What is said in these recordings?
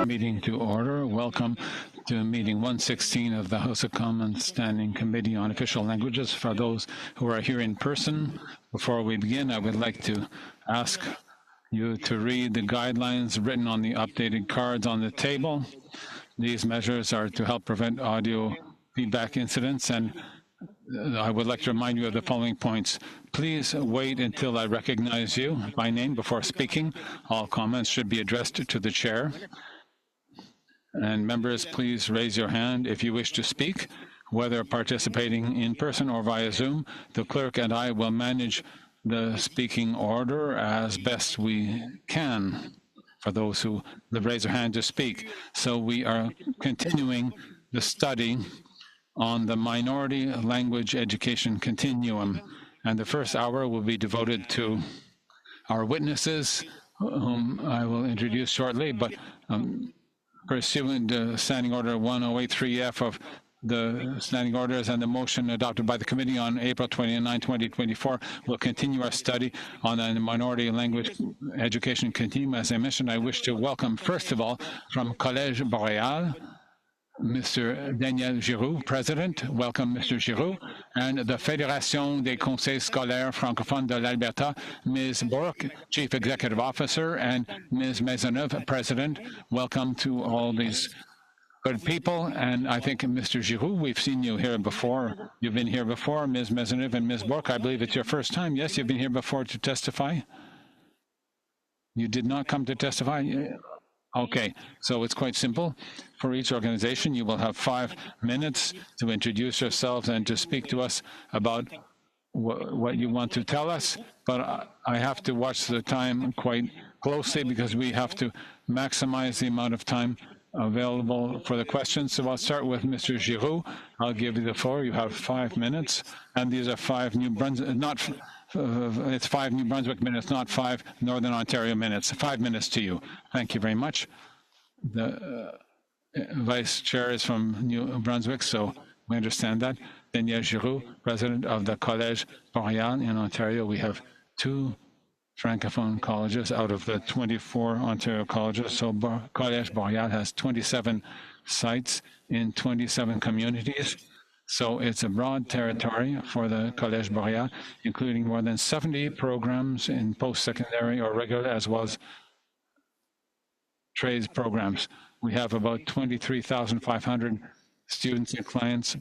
Meeting to order. Welcome to meeting 116 of the House of Commons Standing Committee on Official Languages. For those who are here in person, before we begin, I would like to ask you to read the guidelines written on the updated cards on the table. These measures are to help prevent audio feedback incidents, and I would like to remind you of the following points. Please wait until I recognize you by name before speaking. All comments should be addressed to the chair. And members, please raise your hand if you wish to speak, whether participating in person or via Zoom. The clerk and I will manage the speaking order as best we can for those who raise their hand to speak. So we are continuing the study on the minority language education continuum. And the first hour will be devoted to our witnesses, whom I will introduce shortly, but pursuant to Standing Order 1083F of the Standing Orders and the motion adopted by the committee on April 29, 2024, we'll continue our study on the minority language education continuum. As I mentioned, I wish to welcome, first of all, from Collège Boréal, Mr. Daniel Giroux, President. Welcome, Mr. Giroux. And the Fédération des Conseils Scolaires Francophones de l'Alberta, Ms. Bourque, Chief Executive Officer, and Ms. Maisonneuve, President. Welcome to all these good people. And I think, Mr. Giroux, we've seen you here before. You've been here before, Ms. Maisonneuve and Ms. Bourque. I believe it's your first time. Yes, you've been here before to testify? You did not come to testify? Okay, so it's quite simple. For each organization, you will have 5 minutes to introduce yourselves and to speak to us about what you want to tell us. But I have to watch the time quite closely because we have to maximize the amount of time available for the questions. So I'll start with Mr. Giroux. I'll give you the floor. You have 5 minutes. And these are 5 New Brunswick, it's 5 New Brunswick minutes, not 5 Northern Ontario minutes. 5 minutes to you. Thank you very much. The Vice Chair is from New Brunswick, so we understand that. Daniel Giroux, President of the Collège Boréal in Ontario. We have 2 Francophone colleges out of the 24 Ontario colleges. So Collège Boréal has 27 sites in 27 communities. So it's a broad territory for the Collège Boréal, including more than 70 programs in post-secondary or regular, as well as trades programs. We have about 23,500 students and clients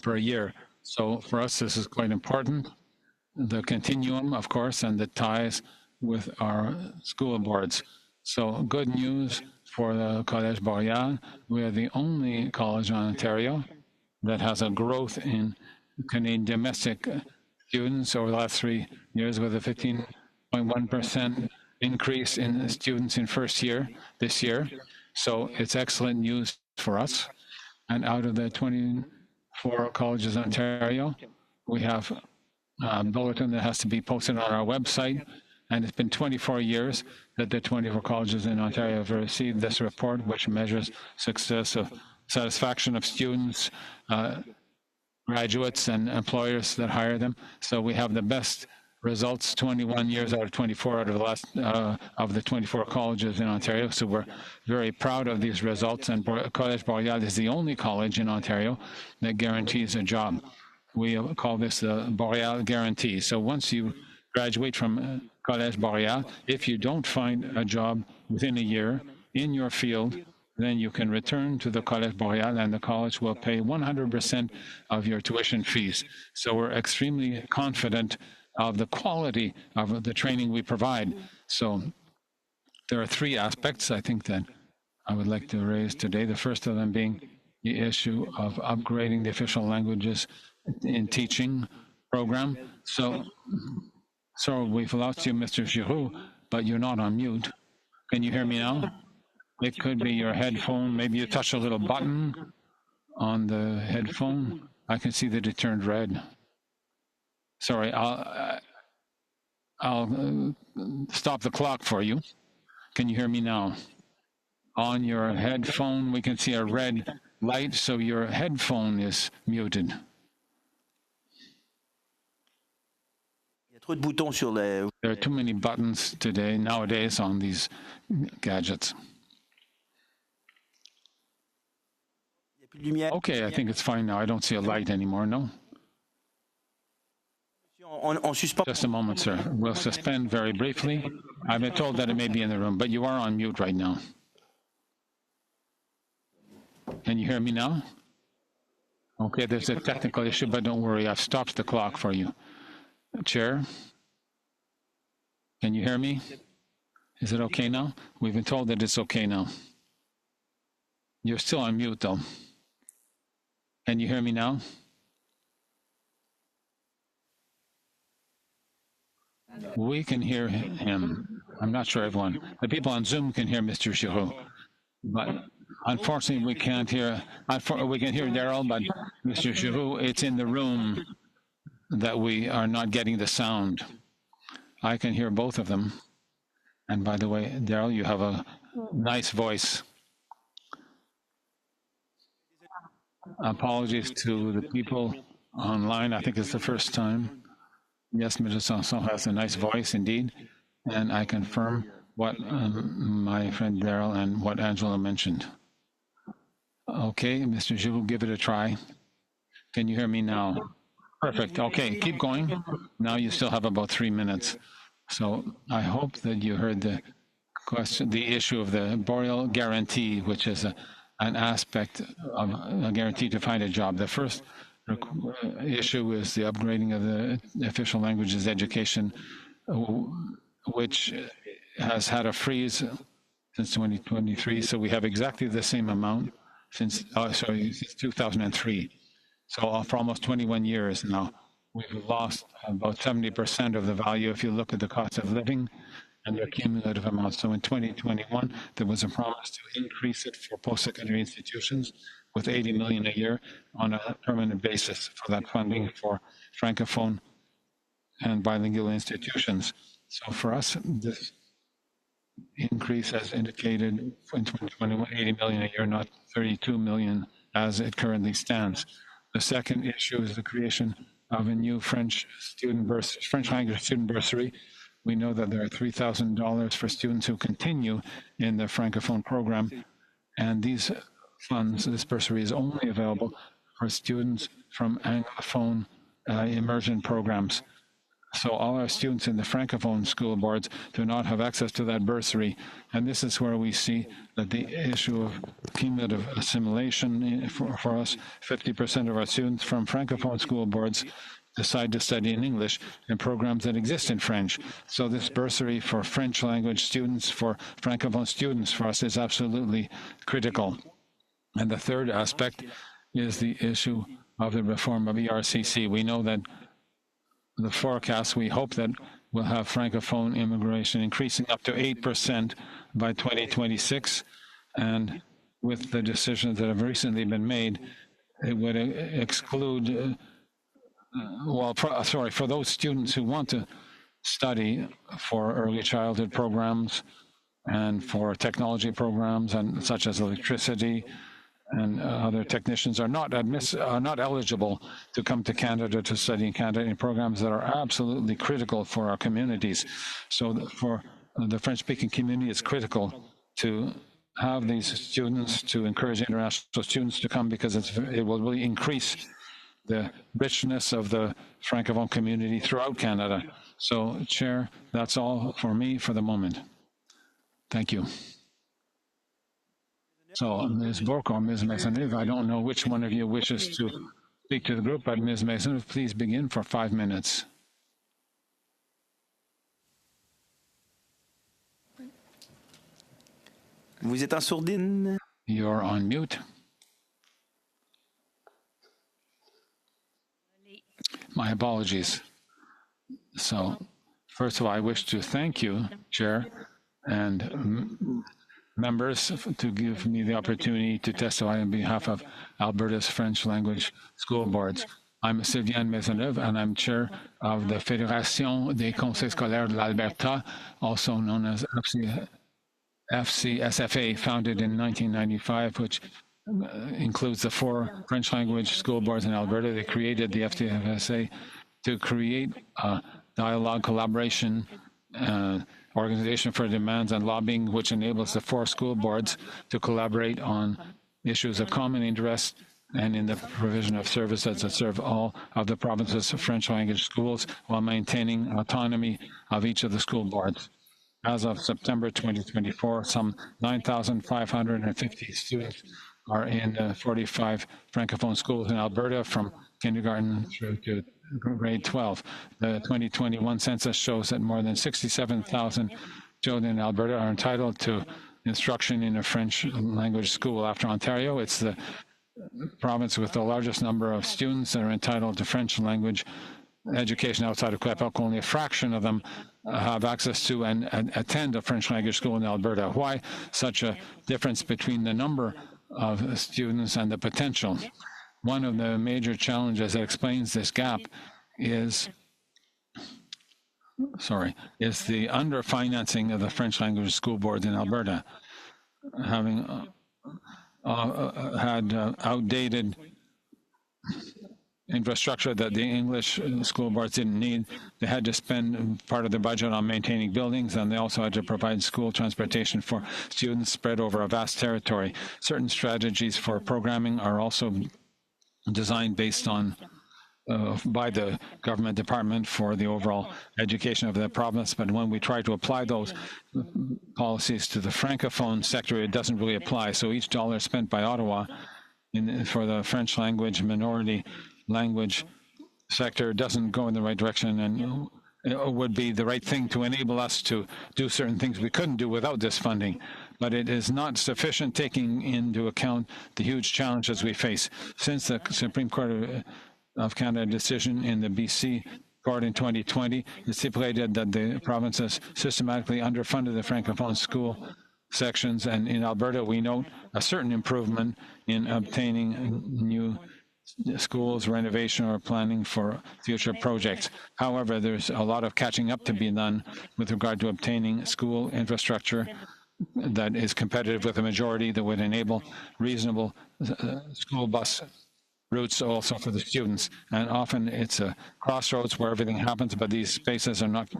per year. So for us, this is quite important. The continuum, of course, and the ties with our school boards. So good news for the Collège Boréal. We are the only college in Ontario that has a growth in Canadian domestic students over the last 3 years, with a 15.1% increase in students in first year this year. So it's excellent news for us. And out of the 24 colleges in Ontario, we have a bulletin that has to be posted on our website. And it's been 24 years that the 24 colleges in Ontario have received this report, which measures success of satisfaction of students, graduates, and employers that hire them. So we have the best results 21 years out of 24 out of the last of the 24 colleges in Ontario. So we're very proud of these results. And Collège Boréal is the only college in Ontario that guarantees a job. We call this the Boréal Guarantee. So once you graduate from Collège Boréal, if you don't find a job within a year in your field, then you can return to the Collège Boréal and the college will pay 100% of your tuition fees. So we're extremely confident of the quality of the training we provide. So there are 3 aspects I think that I would like to raise today. The first of them being the issue of upgrading the official languages in teaching program. So we've lost you, Mr. Giroux, but you're not on mute. Can you hear me now? It could be your headphone. Maybe you touch a little button on the headphone. I can see that it turned red. Sorry, I'll stop the clock for you. Can you hear me now? On your headphone, we can see a red light, so your headphone is muted. There are too many buttons nowadays on these gadgets. Okay, I think it's fine now. I don't see a light anymore, no? Just a moment, sir. We'll suspend very briefly. I've been told that it may be in the room, but you are on mute right now. Can you hear me now? Okay, there's a technical issue, but don't worry. I've stopped the clock for you. Chair, can you hear me? Is it okay now? We've been told that it's okay now. You're still on mute, though. Can you hear me now? We can hear him. I'm not sure everyone. The people on Zoom can hear Mr. Giroux, but unfortunately we can't hear. We can hear Daryl, but Mr. Giroux, it's in the room that we are not getting the sound. I can hear both of them. And by the way, Daryl, you have a nice voice. Apologies to the people online. I think it's the first time. Yes, Mr. Sanson has a nice voice indeed. And I confirm what my friend Daryl and what Angela mentioned. Okay, Mr. Giroux, give it a try. Can you hear me now? Perfect. Okay, keep going. Now you still have about 3 minutes. So I hope that you heard the question, the issue of the Boreal guarantee, which is an aspect of a guarantee to find a job. The first issue is the upgrading of the official languages education, which has had a freeze since 2023. So we have exactly the same amount since 2003. So for almost 21 years now, we've lost about 70% of the value if you look at the cost of living and their cumulative amounts. So in 2021, there was a promise to increase it for post-secondary institutions with 80 million a year on a permanent basis for that funding for Francophone and bilingual institutions. So for us, this increase as indicated in 2021, 80 million a year, not 32 million as it currently stands. The second issue is the creation of a new French language student bursary. We know that there are $3,000 for students who continue in the Francophone program, and these funds, this bursary is only available for students from Anglophone immersion programs. So all our students in the Francophone school boards do not have access to that bursary. And this is where we see that the issue of cumulative assimilation for us, 50% of our students from Francophone school boards decide to study in English in programs that exist in French. So this bursary for French language students, for Francophone students for us is absolutely critical. And the third aspect is the issue of the reform of ERCC. We know that the forecast, we hope that we'll have Francophone immigration increasing up to 8% by 2026. And with the decisions that have recently been made, it would exclude, for those students who want to study for early childhood programs and for technology programs and such as electricity, and other technicians are not eligible to come to Canada to study in Canada in programs that are absolutely critical for our communities. So for the French-speaking community, it's critical to have these students, to encourage international students to come, because it will really increase the richness of the Francophone community throughout Canada. So, Chair, that's all for me for the moment. Thank you. So, Ms. Bourque or Ms. Maisonneuve, I don't know which one of you wishes to speak to the group, but Ms. Maisonneuve, please begin for 5 minutes. Vous êtes en sourdine. You're on mute. My apologies. So, first of all, I wish to thank you, Chair, and members to give me the opportunity to testify on behalf of Alberta's French language school boards. I'm Sylviane Maisonneuve, and I'm chair of the Fédération des Conseils Scolaires de l'Alberta, also known as FCSFA, founded in 1995, which includes the 4 French language school boards in Alberta. They created the FCSFA to create a dialogue, collaboration, organization for demands and lobbying, which enables the 4 school boards to collaborate on issues of common interest and in the provision of services that serve all of the province's French language schools while maintaining autonomy of each of the school boards. As of September 2024, some 9,550 students are in 45 Francophone schools in Alberta from kindergarten through to grade 12. The 2021 census shows that more than 67,000 children in Alberta are entitled to instruction in a French language school. After Ontario, it's the province with the largest number of students that are entitled to French language education outside of Quebec. Only a fraction of them have access to and attend a French language school in Alberta. Why such a difference between the number of students and the potential? One of the major challenges that explains this gap is the underfinancing of the French language school boards in Alberta, having had outdated infrastructure that the English school boards didn't need. They had to spend part of their budget on maintaining buildings, and they also had to provide school transportation for students spread over a vast territory. Certain strategies for programming are also designed based on by the government department for the overall education of the province, but when we try to apply those policies to the Francophone sector, it doesn't really apply. So each dollar spent by Ottawa for the French language minority language sector doesn't go in the right direction, and it would be the right thing to enable us to do certain things we couldn't do without this funding. But it is not sufficient, taking into account the huge challenges we face. Since the Supreme Court of Canada decision in the BC court in 2020, it stipulated that the provinces systematically underfunded the Francophone school sections, and in Alberta we note a certain improvement in obtaining new schools, renovation, or planning for future projects. However, there's a lot of catching up to be done with regard to obtaining school infrastructure that is competitive with a majority that would enable reasonable school bus routes also for the students. And often it's a crossroads where everything happens, but these spaces are not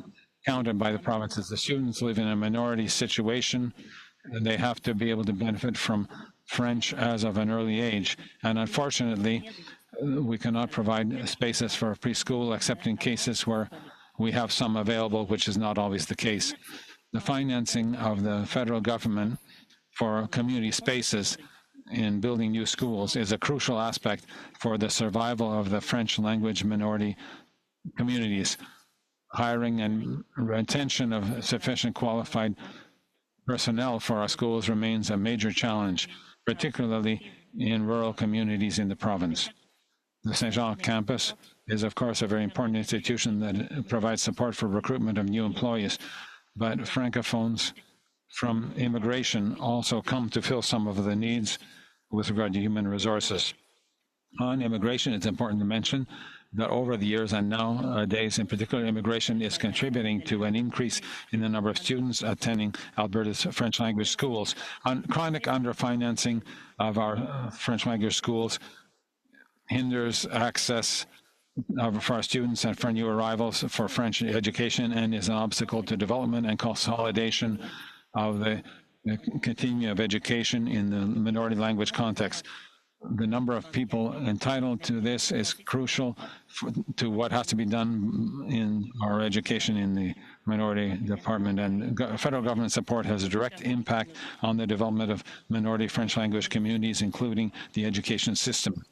counted by the provinces. The students live in a minority situation, and they have to be able to benefit from French as of an early age. And unfortunately, we cannot provide spaces for preschool except in cases where we have some available, which is not always the case. The financing of the federal government for community spaces in building new schools is a crucial aspect for the survival of the French language minority communities. Hiring and retention of sufficient qualified personnel for our schools remains a major challenge, particularly in rural communities in the province. The Saint Jean campus is, of course, a very important institution that provides support for recruitment of new employees, but Francophones from immigration also come to fill some of the needs with regard to human resources. On immigration, it's important to mention that over the years and nowadays, in particular, immigration is contributing to an increase in the number of students attending Alberta's French language schools. Chronic underfinancing of our French language schools hinders access for our students and for new arrivals for French education, and is an obstacle to development and consolidation of the continuum of education in the minority language context. The number of people entitled to this is crucial to what has to be done in our education in the minority department, and federal government support has a direct impact on the development of minority French language communities, including the education system.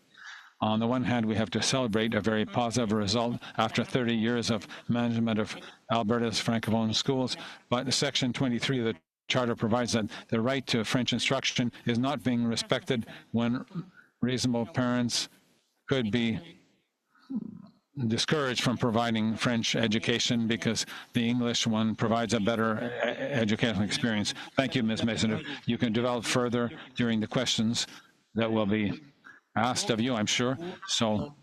On the one hand, we have to celebrate a very positive result after 30 years of management of Alberta's Francophone schools, but Section 23 of the Charter provides that the right to French instruction is not being respected when reasonable parents could be discouraged from providing French education because the English one provides a better educational experience. Thank you, Ms. Maisonneuve. You can develop further during the questions that will be asked of you, I'm sure. So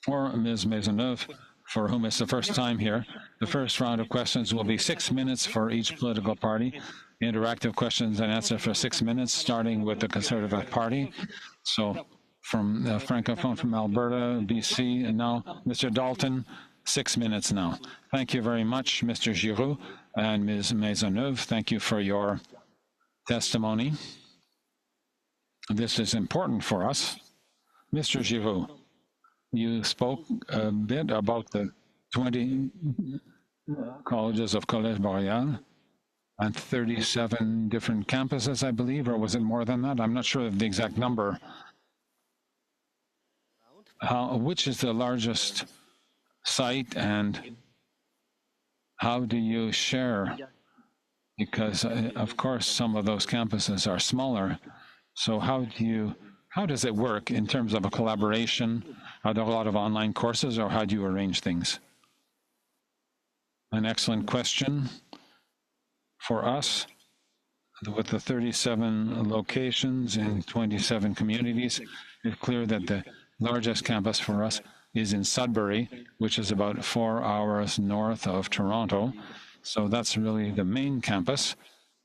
for Ms. Maisonneuve, for whom it's the first time here, the first round of questions will be 6 minutes for each political party. Interactive questions and answers for 6 minutes, starting with the Conservative Party. So from the Francophone from Alberta, BC, and now Mr. Dalton, 6 minutes now. Thank you very much, Mr. Giroux and Ms. Maisonneuve. Thank you for your testimony. This is important for us. Mr. Giroux, you spoke a bit about the 20 colleges of Collège Boreal and 37 different campuses, I believe, or was it more than that? I'm not sure of the exact number. Which is the largest site, and how do you share? Because, of course, some of those campuses are smaller. So how does it work in terms of a collaboration? Are there a lot of online courses, or how do you arrange things? An excellent question. For us, with the 37 locations in 27 communities, it's clear that the largest campus for us is in Sudbury, which is about 4 hours north of Toronto. So that's really the main campus.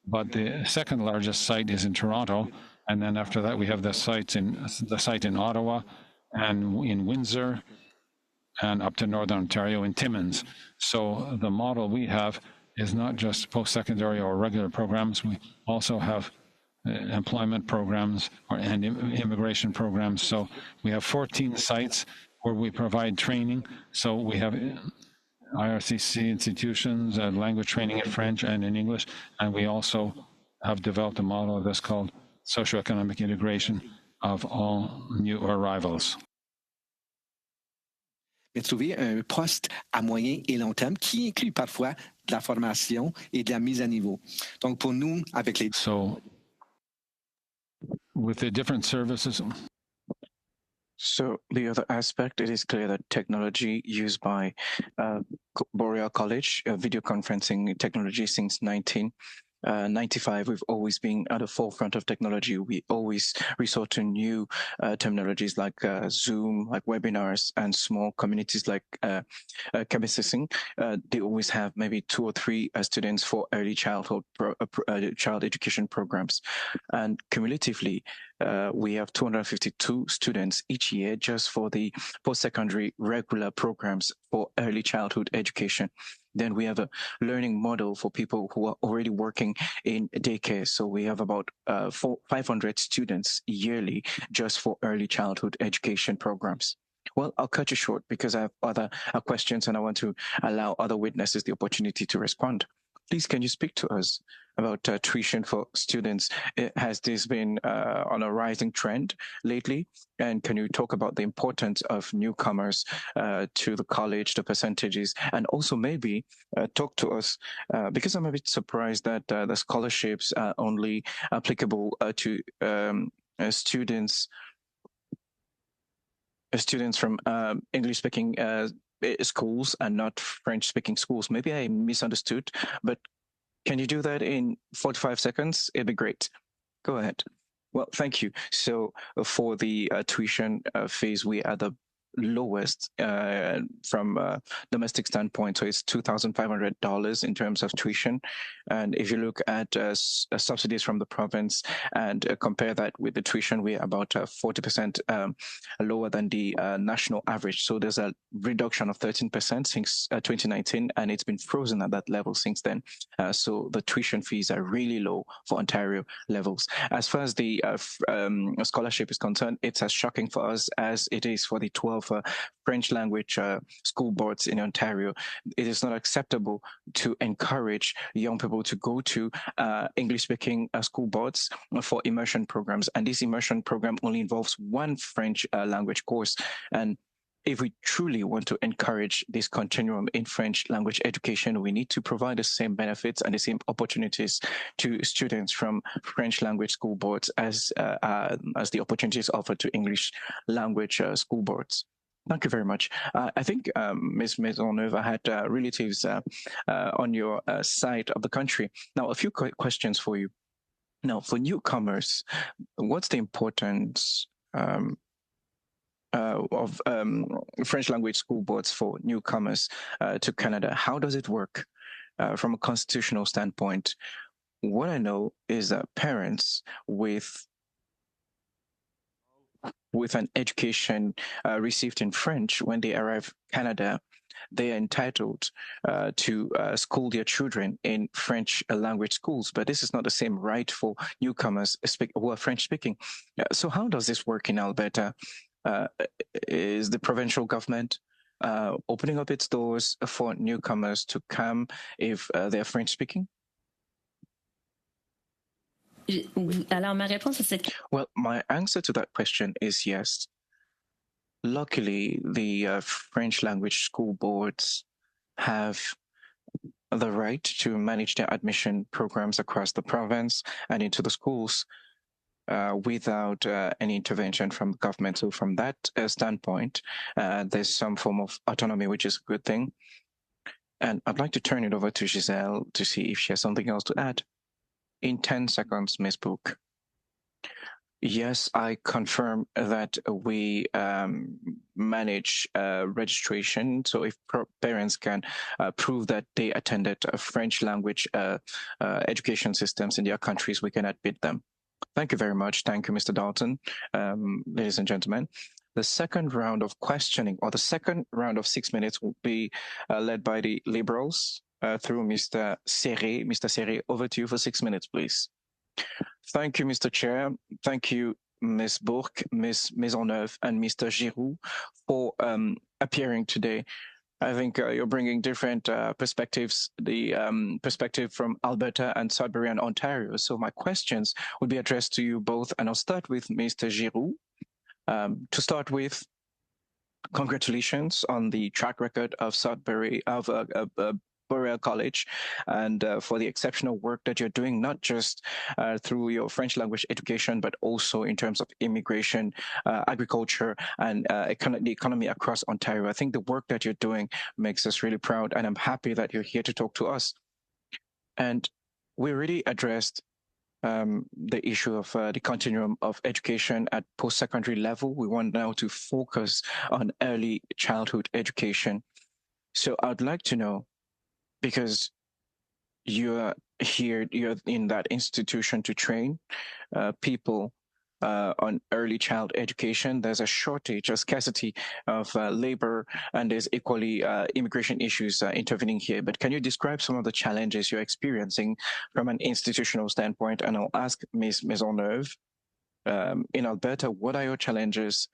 But the second largest site is in Toronto. And then after that, we have the site in Ottawa and in Windsor and up to Northern Ontario in Timmins. So the model we have is not just post-secondary or regular programs. We also have employment programs and immigration programs. So we have 14 sites where we provide training. So we have IRCC institutions, language training in French and in English. And we also have developed a model that's called socioeconomic integration of all new arrivals. Trouver un poste à moyen et long terme qui inclut parfois de la formation et de la mise à niveau. Donc, pour nous, avec les... So, with the different services... So the other aspect, it is clear that technology used by Boreal College, video conferencing technology since 1995, we've always been at the forefront of technology. We always resort to new terminologies like Zoom, like webinars, and small communities like Cabesising. They always have maybe 2 or 3 students for early childhood child education programs. And cumulatively, we have 252 students each year just for the post-secondary regular programs for early childhood education. Then we have a learning model for people who are already working in daycare. So we have about 500 students yearly just for early childhood education programs. Well, I'll cut you short because I have other questions and I want to allow other witnesses the opportunity to respond. Please, can you speak to us about tuition for students? Has this been on a rising trend lately? And can you talk about the importance of newcomers to the college, the percentages, and also maybe talk to us, because I'm a bit surprised that the scholarships are only applicable to students from English-speaking schools and not French-speaking schools. Maybe I misunderstood, but can you do that in 45 seconds? It'd be great. Go ahead. Well, thank you. So for the tuition fees, we are the lowest from a domestic standpoint. So it's $2,500 in terms of tuition. And if you look at subsidies from the province and compare that with the tuition, we're about 40% lower than the national average. So there's a reduction of 13% since 2019, and it's been frozen at that level since then. So the tuition fees are really low for Ontario levels. As far as the scholarship is concerned, it's as shocking for us as it is for the 12 French language school boards in Ontario. It is not acceptable to encourage young people to go to English-speaking school boards for immersion programs. And this immersion program only involves one French language course. And if we truly want to encourage this continuum in French language education, we need to provide the same benefits and the same opportunities to students from French language school boards as the opportunities offered to English language school boards. Thank you very much. I think Ms. Maisonneuve had relatives on your side of the country. Now, a few questions for you. Now, for newcomers, what's the importance of French language school boards for newcomers to Canada? How does it work from a constitutional standpoint? What I know is that parents with an education received in French when they arrive Canada they are entitled to school their children in French language schools, but this is not the same right for newcomers who are French speaking. So how does this work in Alberta? Is the provincial government opening up its doors for newcomers to come if they're French speaking? Alors, ma réponse à cette... Well, my answer to that question is yes. Luckily, the French language school boards have the right to manage their admission programs across the province and into the schools without any intervention from the government. So from that standpoint, there's some form of autonomy, which is a good thing. And I'd like to turn it over to Giselle to see if she has something else to add. In 10 seconds, Ms. Book. Yes, I confirm that we manage registration. So if parents can prove that they attended a French language education systems in their countries, we can admit them. Thank you very much. Thank you, Mr. Dalton. Ladies and gentlemen, the second round of questioning, or the second round of 6 minutes, will be led by the Liberals through Mr. Serré. Mr. Serré, over to you for 6 minutes, please. Thank you, Mr. Chair. Thank you, Ms. Bourque, Ms. Maisonneuve, and Mr. Giroux for appearing today. I think you're bringing different perspectives, the perspective from Alberta and Sudbury and Ontario. So my questions would be addressed to you both, and I'll start with Mr. Giroux. To start with, congratulations on the track record of Sudbury, of Boreal College, and for the exceptional work that you're doing, not just through your French language education, but also in terms of immigration, agriculture, and the economy across Ontario. I think the work that you're doing makes us really proud, and I'm happy that you're here to talk to us. And we already addressed the issue of the continuum of education at post-secondary level. We want now to focus on early childhood education. So I'd like to know, because you're here, you're in that institution to train people on early child education. There's a shortage, a scarcity of labor, and there's equally immigration issues intervening here. But can you describe some of the challenges you're experiencing from an institutional standpoint? And I'll ask Ms. Maisonneuve, in Alberta, what are your challenges,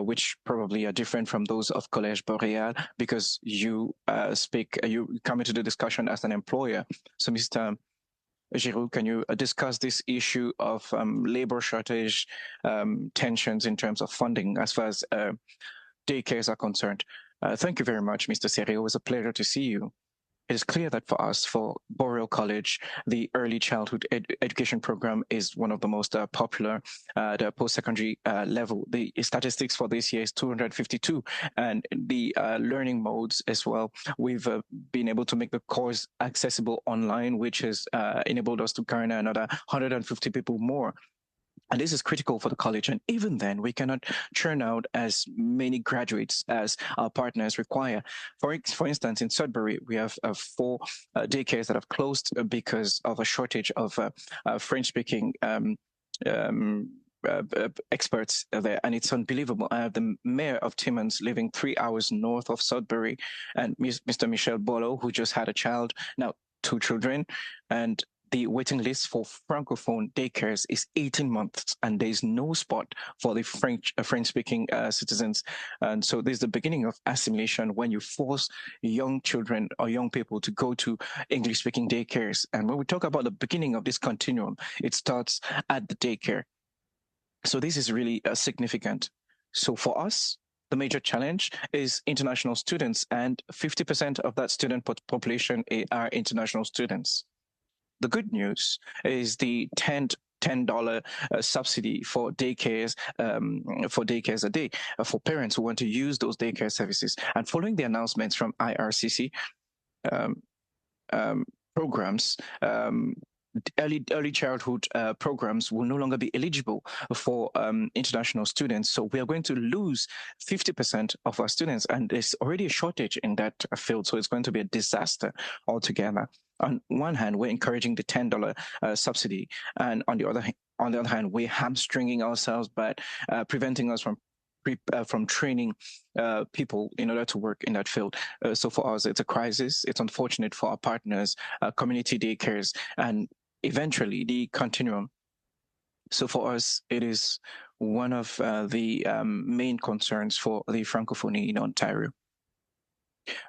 which probably are different from those of Collège Boréal, because you you come into the discussion as an employer. So, Mr. Giroux, can you discuss this issue of labor shortage, tensions in terms of funding as far as daycares are concerned? Thank you very much, Mr. Serré. It was a pleasure to see you. It is clear that for us, for Boreal College, the early childhood education program is one of the most popular at the post-secondary level. The statistics for this year is 252, and the learning modes as well. We've been able to make the course accessible online, which has enabled us to garner another 150 people more. And this is critical for the college. And even then, we cannot churn out as many graduates as our partners require. For instance, in Sudbury, we have 4 daycares that have closed because of a shortage of French-speaking experts there, and it's unbelievable. I have the mayor of Timmins living 3 hours north of Sudbury, and Mr. Michel Bolo, who just had a child, now 2 children, and the waiting list for Francophone daycares is 18 months, and there is no spot for the French-speaking citizens. And so there's the beginning of assimilation when you force young children or young people to go to English-speaking daycares. And when we talk about the beginning of this continuum, it starts at the daycare. So this is really significant. So for us, the major challenge is international students, and 50% of that student population are international students. The good news is the $10 subsidy for daycares a day for parents who want to use those daycare services. And following the announcements from IRCC programs, early childhood programs will no longer be eligible for international students. So we are going to lose 50% of our students, and there's already a shortage in that field. So it's going to be a disaster altogether. On one hand, we're encouraging the $10 subsidy, and on the other hand, we're hamstringing ourselves by preventing us from from training people in order to work in that field. So for us, it's a crisis. It's unfortunate for our partners, community daycares, and eventually the continuum. So for us, it is one of the main concerns for the Francophonie in Ontario.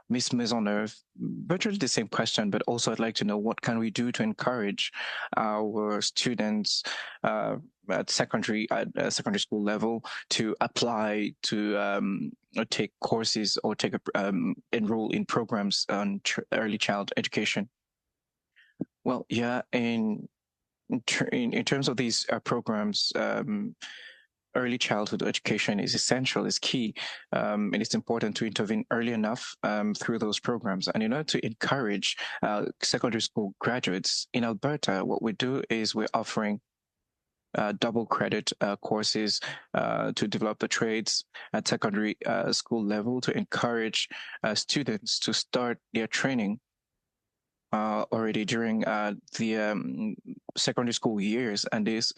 Ms. Maisonneuve, virtually the same question, but also I'd like to know what can we do to encourage our students at secondary school level to apply to take courses or take enroll in programs on early child education. Well, yeah, in terms of these programs, early childhood education is essential, is key, and it's important to intervene early enough through those programs. And in order to encourage secondary school graduates in Alberta, what we do is we're offering double credit courses to develop the trades at secondary school level to encourage students to start their training already during the secondary school years. And this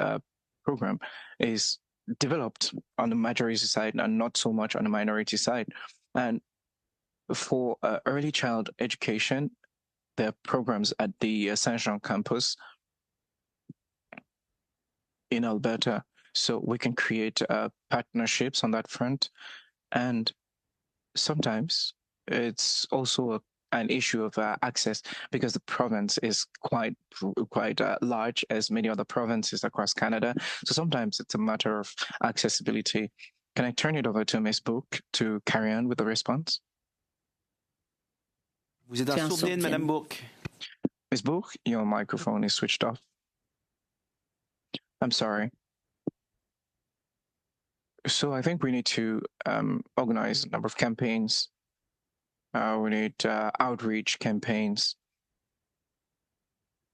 program is developed on the majority side and not so much on the minority side. And for early child education, there are programs at the Saint-Jean campus in Alberta. So we can create partnerships on that front. And sometimes it's also an issue of access because the province is quite large, as many other provinces across Canada. So sometimes it's a matter of accessibility. Can I turn it over to Ms. Book to carry on with the response? Vous êtes en sourdine, Madame Book. Ms. Book, your microphone is switched off. I'm sorry. So I think we need to organize a number of campaigns. We need outreach campaigns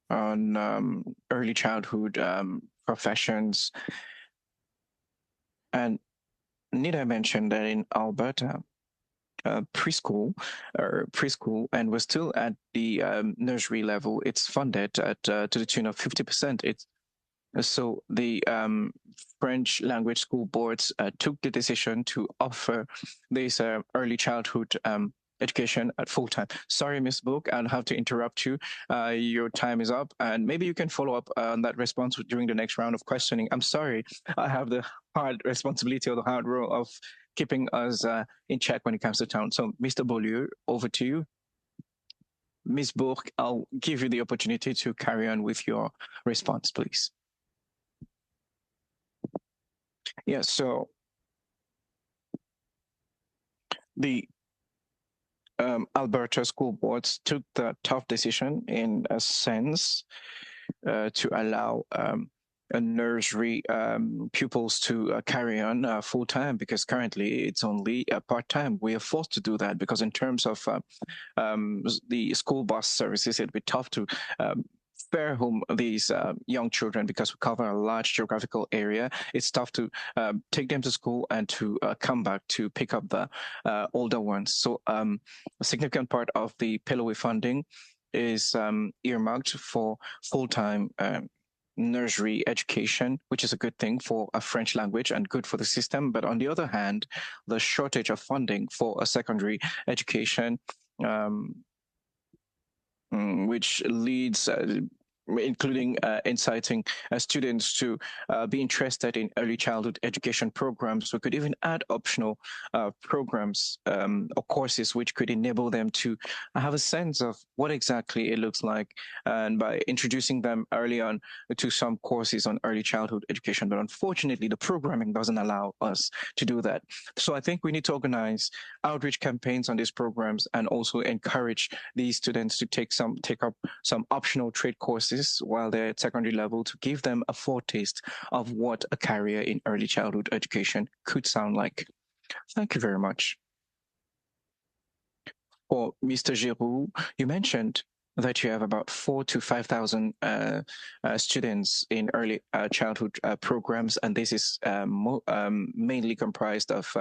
on early childhood professions. And need I mention that in Alberta, preschool, and we're still at the nursery level, it's funded at to the tune of 50%. So the French language school boards took the decision to offer this early childhood education at full time. Sorry, Ms. Book, I'll have to interrupt you. Your time is up, and maybe you can follow up on that response during the next round of questioning. I'm sorry, I have the hard responsibility or the hard role of keeping us in check when it comes to town. So, Mr. Beaulieu, over to you. Ms. Book, I'll give you the opportunity to carry on with your response, please. Yes, so the Alberta school boards took the tough decision in a sense to allow a nursery pupils to carry on full-time, because currently it's only part-time. We are forced to do that because in terms of the school bus services, it'd be tough to fare home these young children because we cover a large geographical area. It's tough to take them to school and to come back to pick up the older ones. So a significant part of the Peloway funding is earmarked for full-time nursery education, which is a good thing for a French language and good for the system. But on the other hand, the shortage of funding for a secondary education, which leads including inciting students to be interested in early childhood education programs. We could even add optional programs or courses which could enable them to have a sense of what exactly it looks like, and by introducing them early on to some courses on early childhood education. But unfortunately, the programming doesn't allow us to do that. So I think we need to organize outreach campaigns on these programs and also encourage these students to take up some optional trade courses while they're at secondary level to give them a foretaste of what a career in early childhood education could sound like. Thank you very much. For Mr. Giroux, you mentioned that you have about 4,000 to 5,000 students in early childhood programs, and this is mainly comprised of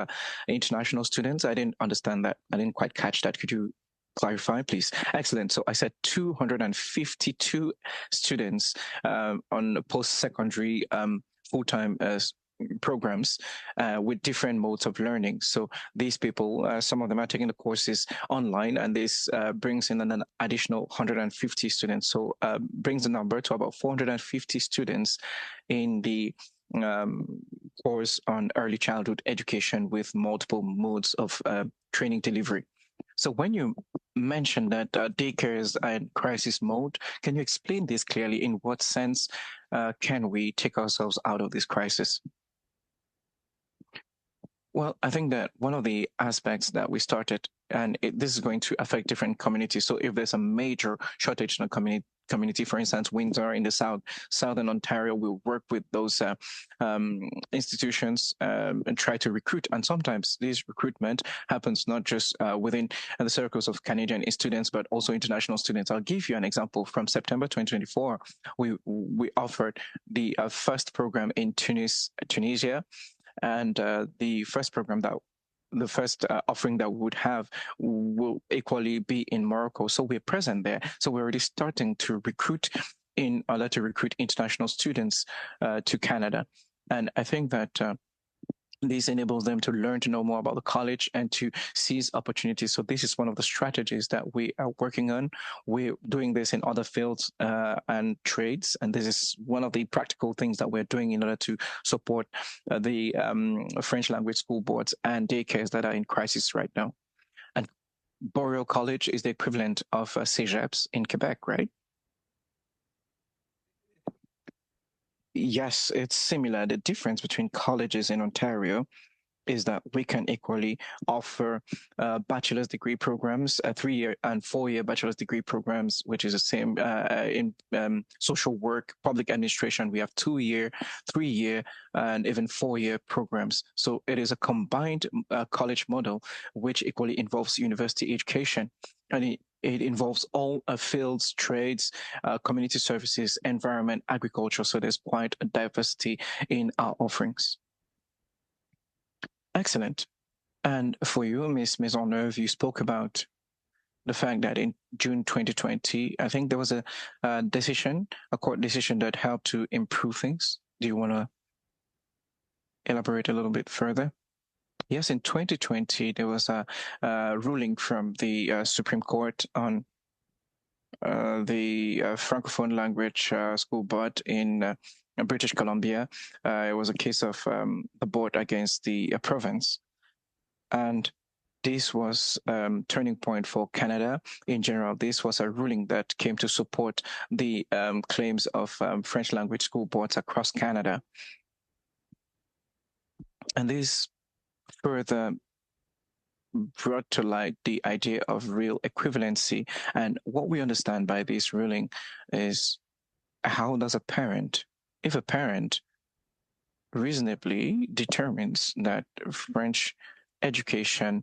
international students. I didn't understand that. I didn't quite catch that. Could you clarify, please? Excellent. So I said 252 students on post-secondary full-time programs with different modes of learning. So these people, some of them are taking the courses online, and this brings in an additional 150 students. So brings the number to about 450 students in the course on early childhood education with multiple modes of training delivery. So when you mentioned that daycare is in crisis mode, can you explain this clearly? In what sense can we take ourselves out of this crisis? Well, I think that one of the aspects that we started, and this is going to affect different communities. So if there's a major shortage in a community, for instance, Windsor in the southern Ontario, will work with those institutions and try to recruit. And sometimes this recruitment happens not just within the circles of Canadian students, but also international students. I'll give you an example. From September 2024, we offered the first program in Tunisia. And the first offering that we would have will equally be in Morocco. So we're present there. So we're already starting to recruit in order to recruit international students to Canada. And I think that this enables them to learn to know more about the college and to seize opportunities. So this is one of the strategies that we are working on. We're doing this in other fields and trades, and this is one of the practical things that we're doing in order to support the French language school boards and daycares that are in crisis right now. And Boreal College is the equivalent of CEGEPs in Quebec, right? Yes, it's similar. The difference between colleges in Ontario is that we can equally offer bachelor's degree programs, 3-year and 4-year bachelor's degree programs, which is the same in social work, public administration. We have 2-year, 3-year, and even 4-year programs. So it is a combined college model, which equally involves university education. And it involves all fields, trades, community services, environment, agriculture. So there's quite a diversity in our offerings. Excellent. And for you, Ms. Maisonneuve, you spoke about the fact that in June 2020, I think there was a court decision that helped to improve things. Do you want to elaborate a little bit further? Yes, in 2020, there was a ruling from the Supreme Court on the Francophone language school board in British Columbia. It was a case of the board against the province. And this was a turning point for Canada in general. This was a ruling that came to support the claims of French language school boards across Canada. And this further brought to light the idea of real equivalency. And what we understand by this ruling is, how does a parent, if a parent reasonably determines that French education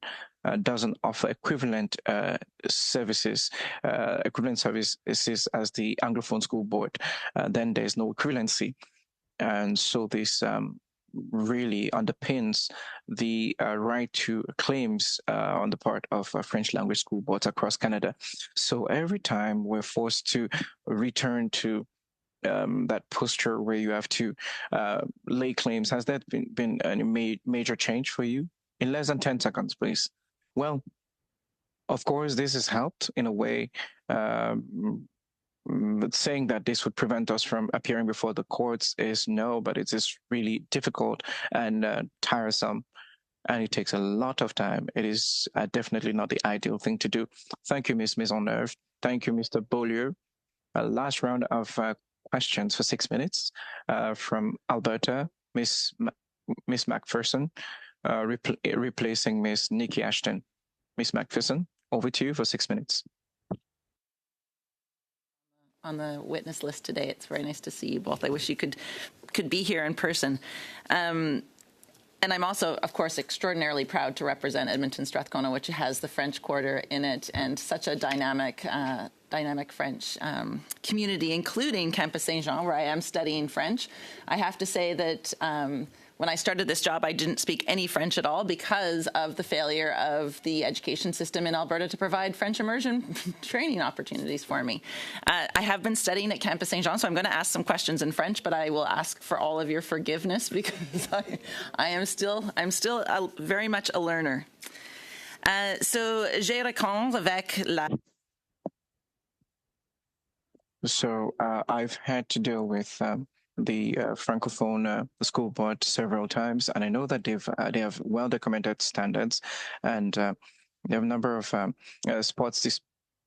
doesn't offer equivalent services as the Anglophone school board, then there's no equivalency. And so this really underpins the right to claims on the part of French language school boards across Canada. So every time we're forced to return to that posture where you have to lay claims, has that been a major change for you? In less than 10 seconds, please. Well, of course, this has helped in a way. Saying that this would prevent us from appearing before the courts is no, but it is really difficult and tiresome, and it takes a lot of time. It is definitely not the ideal thing to do. Thank you, Ms. Maisonneuve. Thank you, Mr. Beaulieu. Last round of questions for 6 minutes from Alberta, Miss McPherson, replacing Miss Nikki Ashton. Miss McPherson, over to you for 6 minutes. On the witness list today. It's very nice to see you both. I wish you could be here in person. And I'm also, of course, extraordinarily proud to represent Edmonton Strathcona, which has the French Quarter in it, and such a dynamic French community, including Campus Saint-Jean, where I am studying French. I have to say that when I started this job, I didn't speak any French at all because of the failure of the education system in Alberta to provide French immersion training opportunities for me. I have been studying at Campus Saint Jean, so I'm going to ask some questions in French, but I will ask for all of your forgiveness because I'm still very much a learner. So, j'ai répondu avec la. So I've had to deal with the Francophone school board several times, and I know that they have well documented standards, and they have a number of spots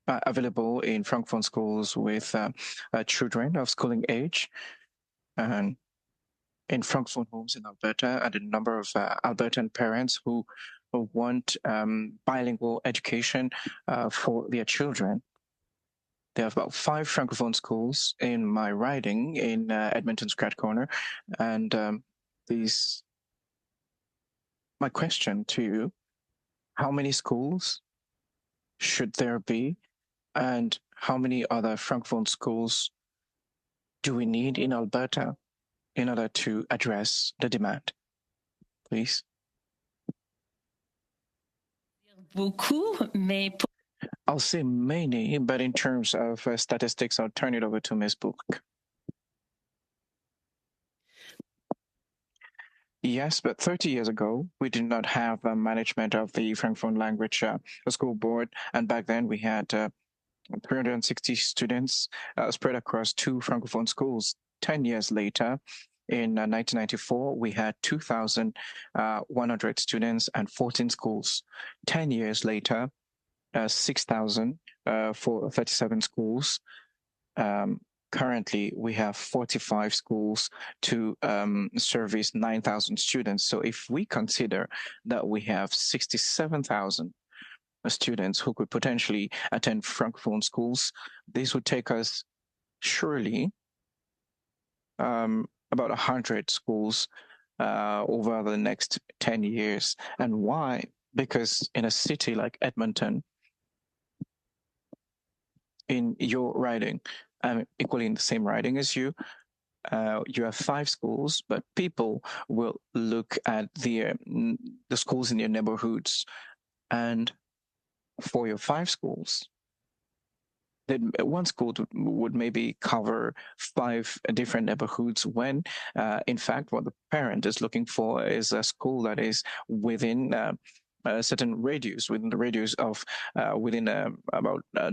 available in Francophone schools with children of schooling age, and in Francophone homes in Alberta, and a number of Albertan parents who want bilingual education for their children. There are about 5 Francophone schools in my riding in Edmonton Strathcona, and my question to you, how many schools should there be, and how many other Francophone schools do we need in Alberta in order to address the demand? Please. Beaucoup, mais I'll say many, but in terms of statistics, I'll turn it over to Ms. Book. Yes, but 30 years ago, we did not have management of the Francophone language school board, and back then we had 360 students spread across 2 Francophone schools. 10 years later, in 1994, we had 2,100 students and 14 schools. 10 years later, 6,000 for 37 schools. Currently, we have 45 schools to service 9,000 students. So if we consider that we have 67,000 students who could potentially attend Francophone schools, this would take us surely about 100 schools over the next 10 years. And why? Because in a city like Edmonton, in your riding, equally in the same riding as you, you have 5 schools, but people will look at the schools in your neighborhoods, and for your 5 schools, one school would maybe cover 5 different neighborhoods when, in fact, what the parent is looking for is a school that is within a certain radius, within the radius of within about a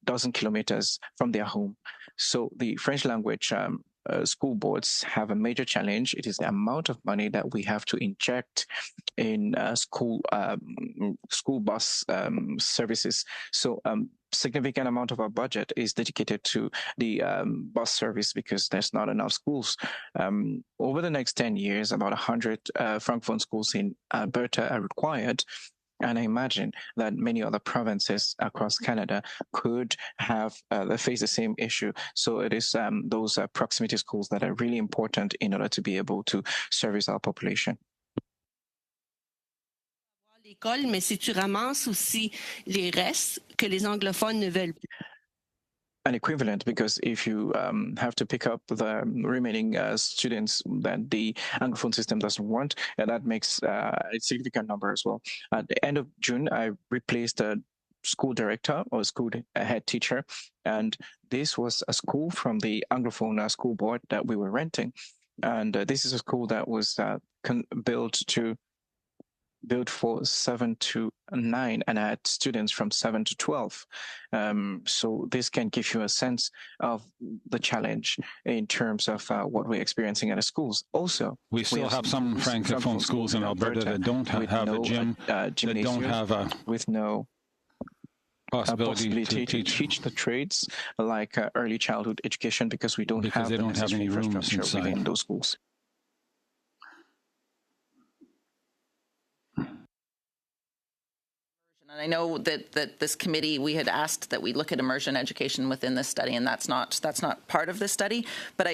dozen kilometers from their home. So the French language school boards have a major challenge. It is the amount of money that we have to inject in school bus services. So significant amount of our budget is dedicated to the bus service because there's not enough schools. Over the next 10 years, about 100 Francophone schools in Alberta are required. And I imagine that many other provinces across Canada could have face the same issue. So it is those proximity schools that are really important in order to be able to service our population. L'école, mais si tu ramasses aussi les restes que les anglophones ne veulent plus. An equivalent, because if you have to pick up the remaining students that the Anglophone system doesn't want, that makes a significant number as well. At the end of June, I replaced a school director or school head teacher, and this was a school from the Anglophone school board that we were renting. And this is a school that was built for 7 to 9 and had students from 7 to 12. So this can give you a sense of the challenge in terms of what we're experiencing at the schools. Also, we still have some Francophone schools in Alberta that don't have a gym, that don't have a with no possibility to teach the trades like early childhood education because we don't have any rooms inside within those schools. And I know that this committee, we had asked that we look at immersion education within this study, and that's not part of this study. But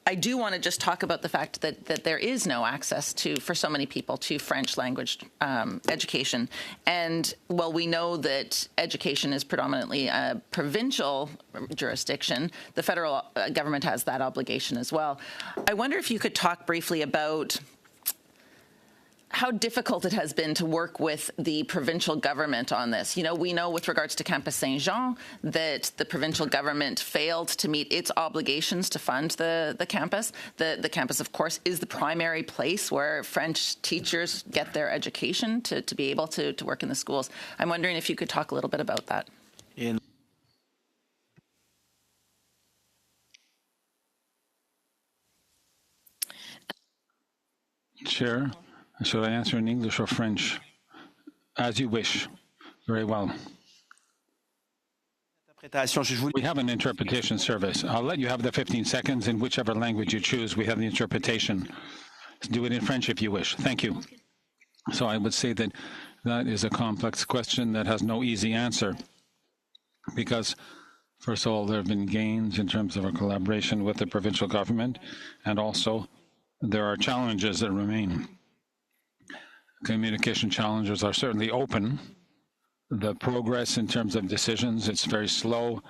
I do want to just talk about the fact that there is no access for so many people to French language education. And while we know that education is predominantly a provincial jurisdiction, the federal government has that obligation as well. I wonder if you could talk briefly about how difficult it has been to work with the provincial government on this. You know, we know with regards to Campus Saint-Jean that the provincial government failed to meet its obligations to fund the campus. The campus, of course, is the primary place where French teachers get their education to be able to work in the schools. I'm wondering if you could talk a little bit about that. Chair, should I answer in English or French? As you wish. Very well. We have an interpretation service. I'll let you have the 15 seconds in whichever language you choose. We have the interpretation. Do it in French if you wish. Thank you. So I would say that that is a complex question that has no easy answer because, first of all, there have been gains in terms of our collaboration with the provincial government, and also there are challenges that remain. Communication challenges are certainly open. The progress in terms of decisions, it's very slow.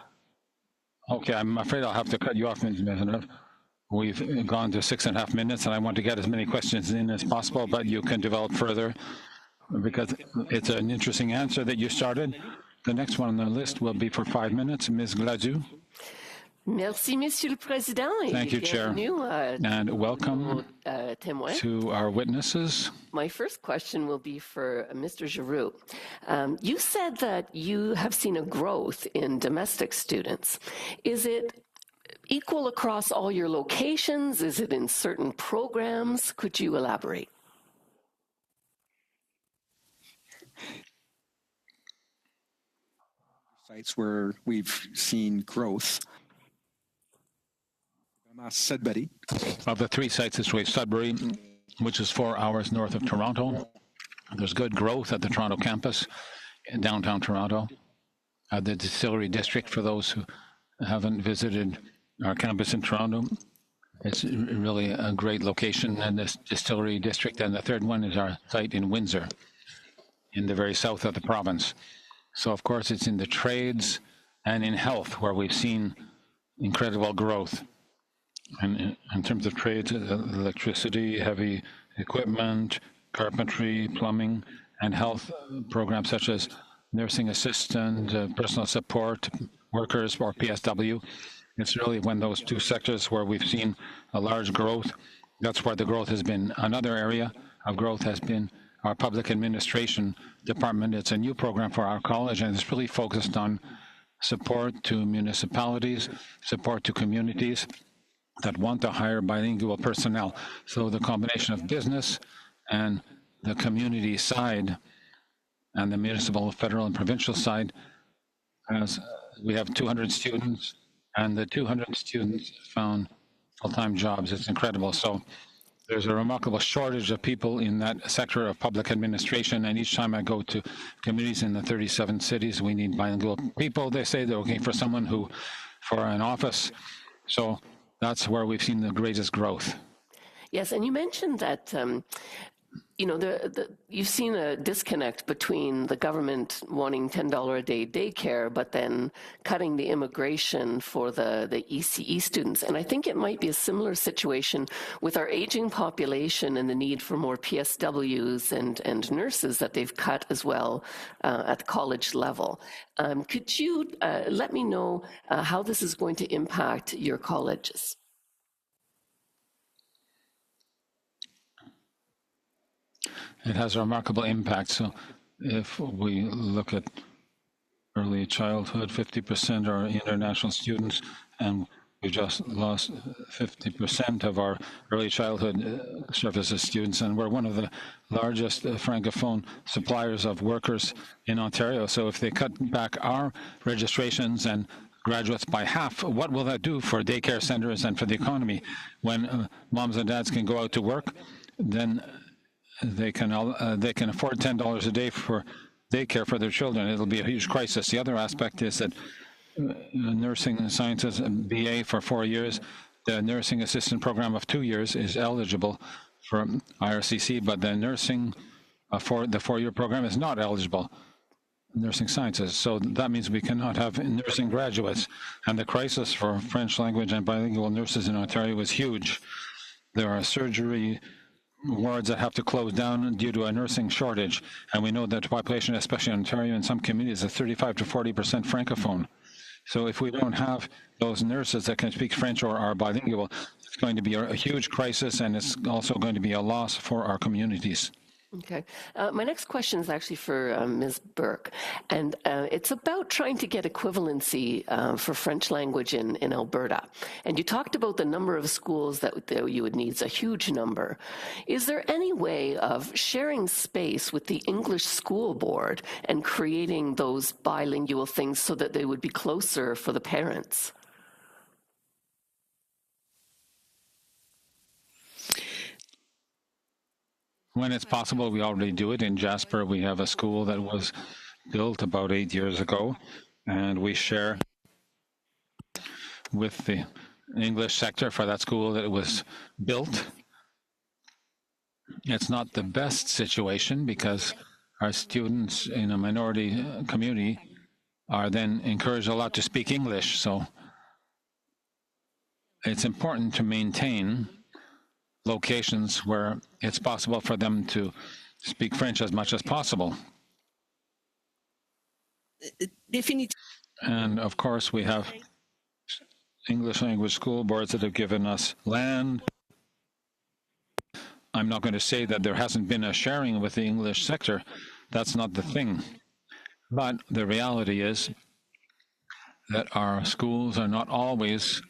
Okay, I'm afraid I'll have to cut you off, Ms. Maisonneuve. We've gone to 6.5 minutes, and I want to get as many questions in as possible, but you can develop further because it's an interesting answer that you started. The next one on the list will be for 5 minutes. Ms. Gladu. Merci, Monsieur le Président. Thank you, Chair, and welcome to our witnesses. My first question will be for Mr. Giroux. You said that you have seen a growth in domestic students. Is it equal across all your locations? Is it in certain programs? Could you elaborate? Sites where we've seen growth. Sudbury. Of the 3 sites this way, Sudbury, which is 4 hours north of Toronto. There's good growth at the Toronto campus in downtown Toronto. The Distillery District, for those who haven't visited our campus in Toronto, it's really a great location in this Distillery District. And the third one is our site in Windsor, in the very south of the province. So, of course, it's in the trades and in health where we've seen incredible growth. And in terms of trades, electricity, heavy equipment, carpentry, plumbing, and health programs such as nursing assistant, personal support workers, or PSW. It's really when those 2 sectors where we've seen a large growth, that's where the growth has been. Another area of growth has been our public administration department. It's a new program for our college, and it's really focused on support to municipalities, support to communities that want to hire bilingual personnel. So the combination of business and the community side and the municipal, federal, and provincial side, as we have 200 students, and the 200 students found full-time jobs. It's incredible. So there's a remarkable shortage of people in that sector of public administration, and each time I go to communities in the 37 cities, we need bilingual people. They say they're looking for someone for an office. So that's where we've seen the greatest growth. Yes, and you mentioned that, you've seen a disconnect between the government wanting $10 a day daycare, but then cutting the immigration for the ECE students. And I think it might be a similar situation with our aging population and the need for more PSWs and nurses that they've cut as well at the college level. Could you let me know how this is going to impact your colleges? It has a remarkable impact. So if we look at early childhood, 50% are international students, and we just lost 50% of our early childhood services students, and we're one of the largest francophone suppliers of workers in Ontario. So if they cut back our registrations and graduates by half, what will that do for daycare centers and for the economy? When moms and dads can go out to work, then they can afford $10 a day for daycare for their children. It'll be a huge crisis. The other aspect is that nursing sciences BA for 4 years, The nursing assistant program of 2 years is eligible for IRCC, but the nursing for the 4-year program is not eligible. Nursing sciences. So that means we cannot have nursing graduates. And the crisis for French language and bilingual nurses in Ontario is huge. There are surgery wards that have to close down due to a nursing shortage. And we know that the population, especially in Ontario, in some communities, is 35 to 40% francophone. So if we don't have those nurses that can speak French or are bilingual, it's going to be a huge crisis, and it's also going to be a loss for our communities. Okay. My next question is actually for Ms. Burke, and it's about trying to get equivalency for French language in Alberta. And you talked about the number of schools that you would need, it's a huge number. Is there any way of sharing space with the English School Board and creating those bilingual things so that they would be closer for the parents? When it's possible, we already do it. In Jasper, we have a school that was built about 8 years ago, and we share with the English sector for that school that it was built. It's not the best situation because our students in a minority community are then encouraged a lot to speak English. So it's important to maintain locations where it's possible for them to speak French as much as possible. And of course, we have English language school boards that have given us land. I'm not going to say that there hasn't been a sharing with the English sector. That's not the thing. But the reality is that our schools are not always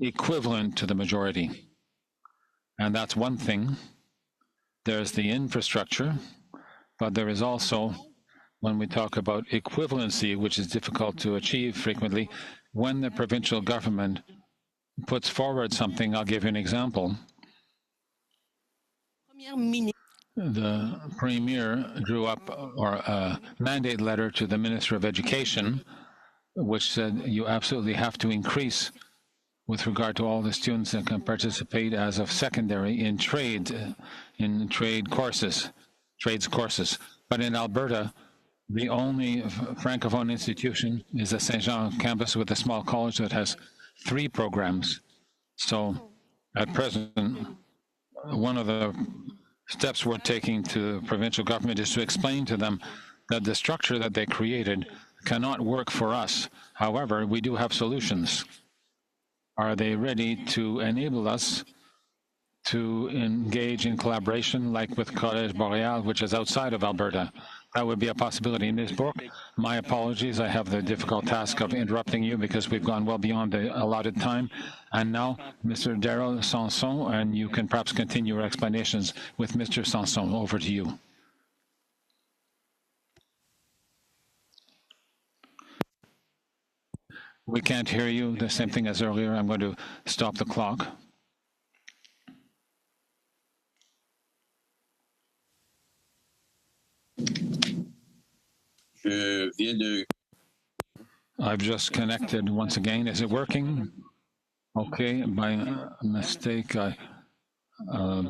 equivalent to the majority. And that's one thing. There's the infrastructure, but there is also, when we talk about equivalency, which is difficult to achieve frequently, when the provincial government puts forward something. I'll give you an example. The Premier drew up a mandate letter to the Minister of Education, which said you absolutely have to increase with regard to all the students that can participate as of secondary in trades courses. But in Alberta, the only Francophone institution is the Saint Jean campus with a small college that has 3 programs. So at present, one of the steps we're taking to the provincial government is to explain to them that the structure that they created cannot work for us. However, we do have solutions. Are they ready to enable us to engage in collaboration like with Collège Boréal, which is outside of Alberta? That would be a possibility. Ms. Bourque, my apologies. I have the difficult task of interrupting you because we've gone well beyond the allotted time. And now, Mr. Daryl Sanson, and you can perhaps continue your explanations with Mr. Sanson. Over to you. We can't hear you. The same thing as earlier. I'm going to stop the clock. I've just connected once again. Is it working? Okay, by mistake, I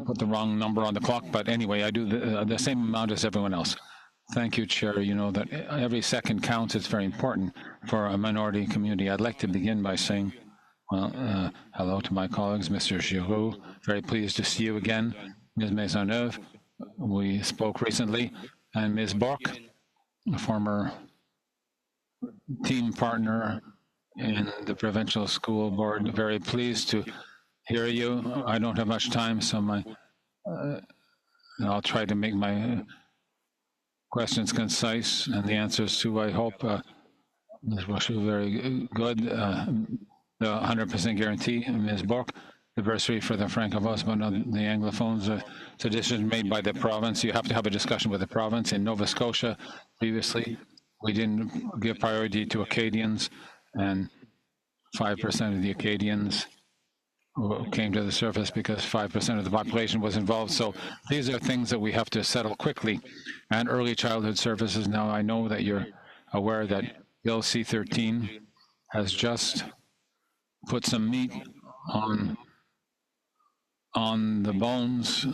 put the wrong number on the clock, but anyway, I do the same amount as everyone else. Thank you, Chair. You know that every second counts. It's very important for a minority community. I'd like to begin by saying, well, hello to my colleagues, Mr. Giroux. Very pleased to see you again. Ms. Maisonneuve, we spoke recently, and Ms. Bourque, a former team partner in the provincial school board. Very pleased to hear you. I don't have much time, so I'll try to make my questions concise and the answers too, I hope. Ms. Rochelle, very good. The 100% guarantee, Ms. Bourque, the bursary for the Francophones, but not the Anglophones. It's a decision made by the province. You have to have a discussion with the province. In Nova Scotia, previously, we didn't give priority to Acadians, and 5% of the Acadians came to the surface because 5% of the population was involved. So these are things that we have to settle quickly. And early childhood services, now I know that you're aware that Bill C-13 has just put some meat on the bones.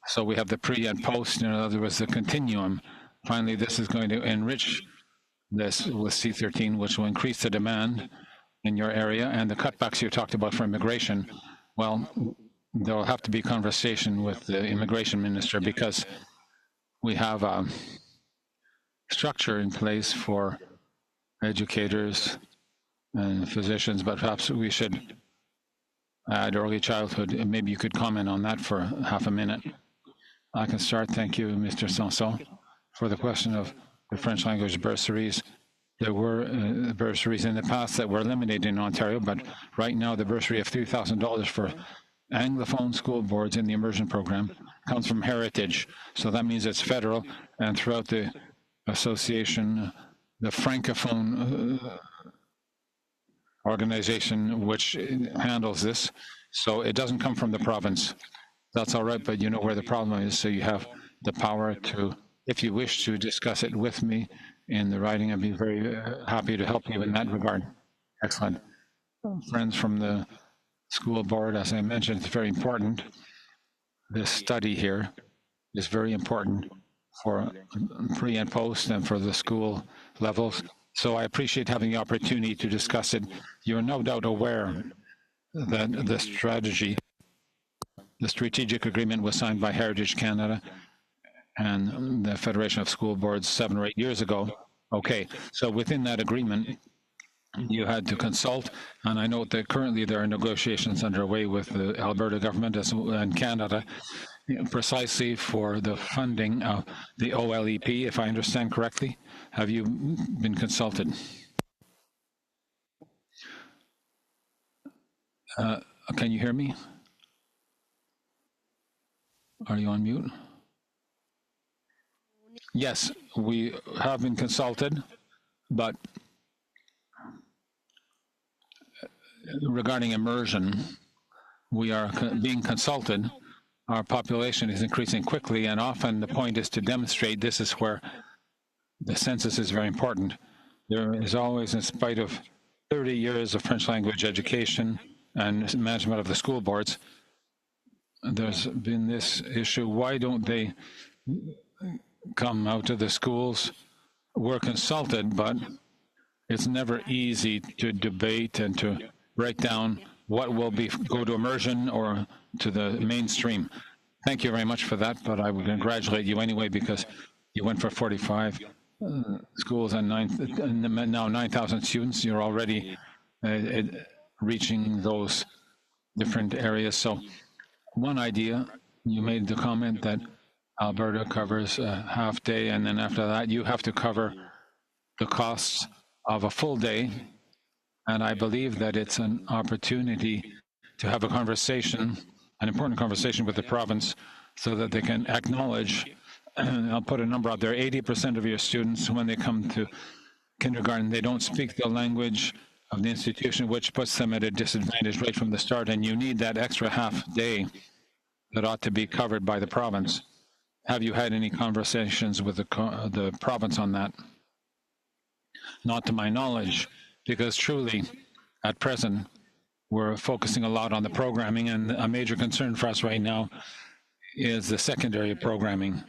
So we have the pre and post, in other words, the continuum. Finally, this is going to enrich this with C13, which will increase the demand in your area. And the cutbacks you talked about for immigration, well, there will have to be conversation with the immigration minister, because we have a structure in place for educators and physicians, but perhaps we should add early childhood. Maybe you could comment on that for half a minute. I can start. Thank you, Mr. Sanson. For the question of the French language bursaries, there were bursaries in the past that were eliminated in Ontario, but right now the bursary of $3,000 for Anglophone school boards in the immersion program comes from Heritage. So that means it's federal, and throughout the association, the Francophone organization which handles this. So it doesn't come from the province. That's all right, but you know where the problem is, so you have the power to, if you wish to discuss it with me in the writing, I'd be very happy to help you in that regard. Excellent. Friends from the school board, as I mentioned, it's very important. This study here is very important for pre and post and for the school levels. So I appreciate having the opportunity to discuss it. You're no doubt aware that the strategic agreement was signed by Heritage Canada and the Federation of School Boards 7 or 8 years ago. Okay, so within that agreement, you had to consult, and I note that currently there are negotiations underway with the Alberta government and Canada, precisely for the funding of the OLEP, if I understand correctly. Have you been consulted? Can you hear me? Are you on mute? Yes, we have been consulted, but regarding immersion, we are being consulted. Our population is increasing quickly, and often the point is to demonstrate. This is where the census is very important. There is always, in spite of 30 years of French language education and management of the school boards, there's been this issue. Why don't they come out to the schools? We're consulted, but it's never easy to debate and to break down what will go to immersion or to the mainstream. Thank you very much for that, but I would congratulate you anyway, because you went for 45 schools and now 9,000 students. You're already reaching those different areas. So one idea, you made the comment that Alberta covers a half day, and then after that you have to cover the costs of a full day. And I believe that it's an opportunity to have a conversation, an important conversation with the province, so that they can acknowledge, and I'll put a number out there, 80% of your students, when they come to kindergarten, they don't speak the language of the institution, which puts them at a disadvantage right from the start, and you need that extra half day that ought to be covered by the province. Have you had any conversations with the province on that? Not to my knowledge, because truly, at present, we're focusing a lot on the programming, and a major concern for us right now is the secondary programming.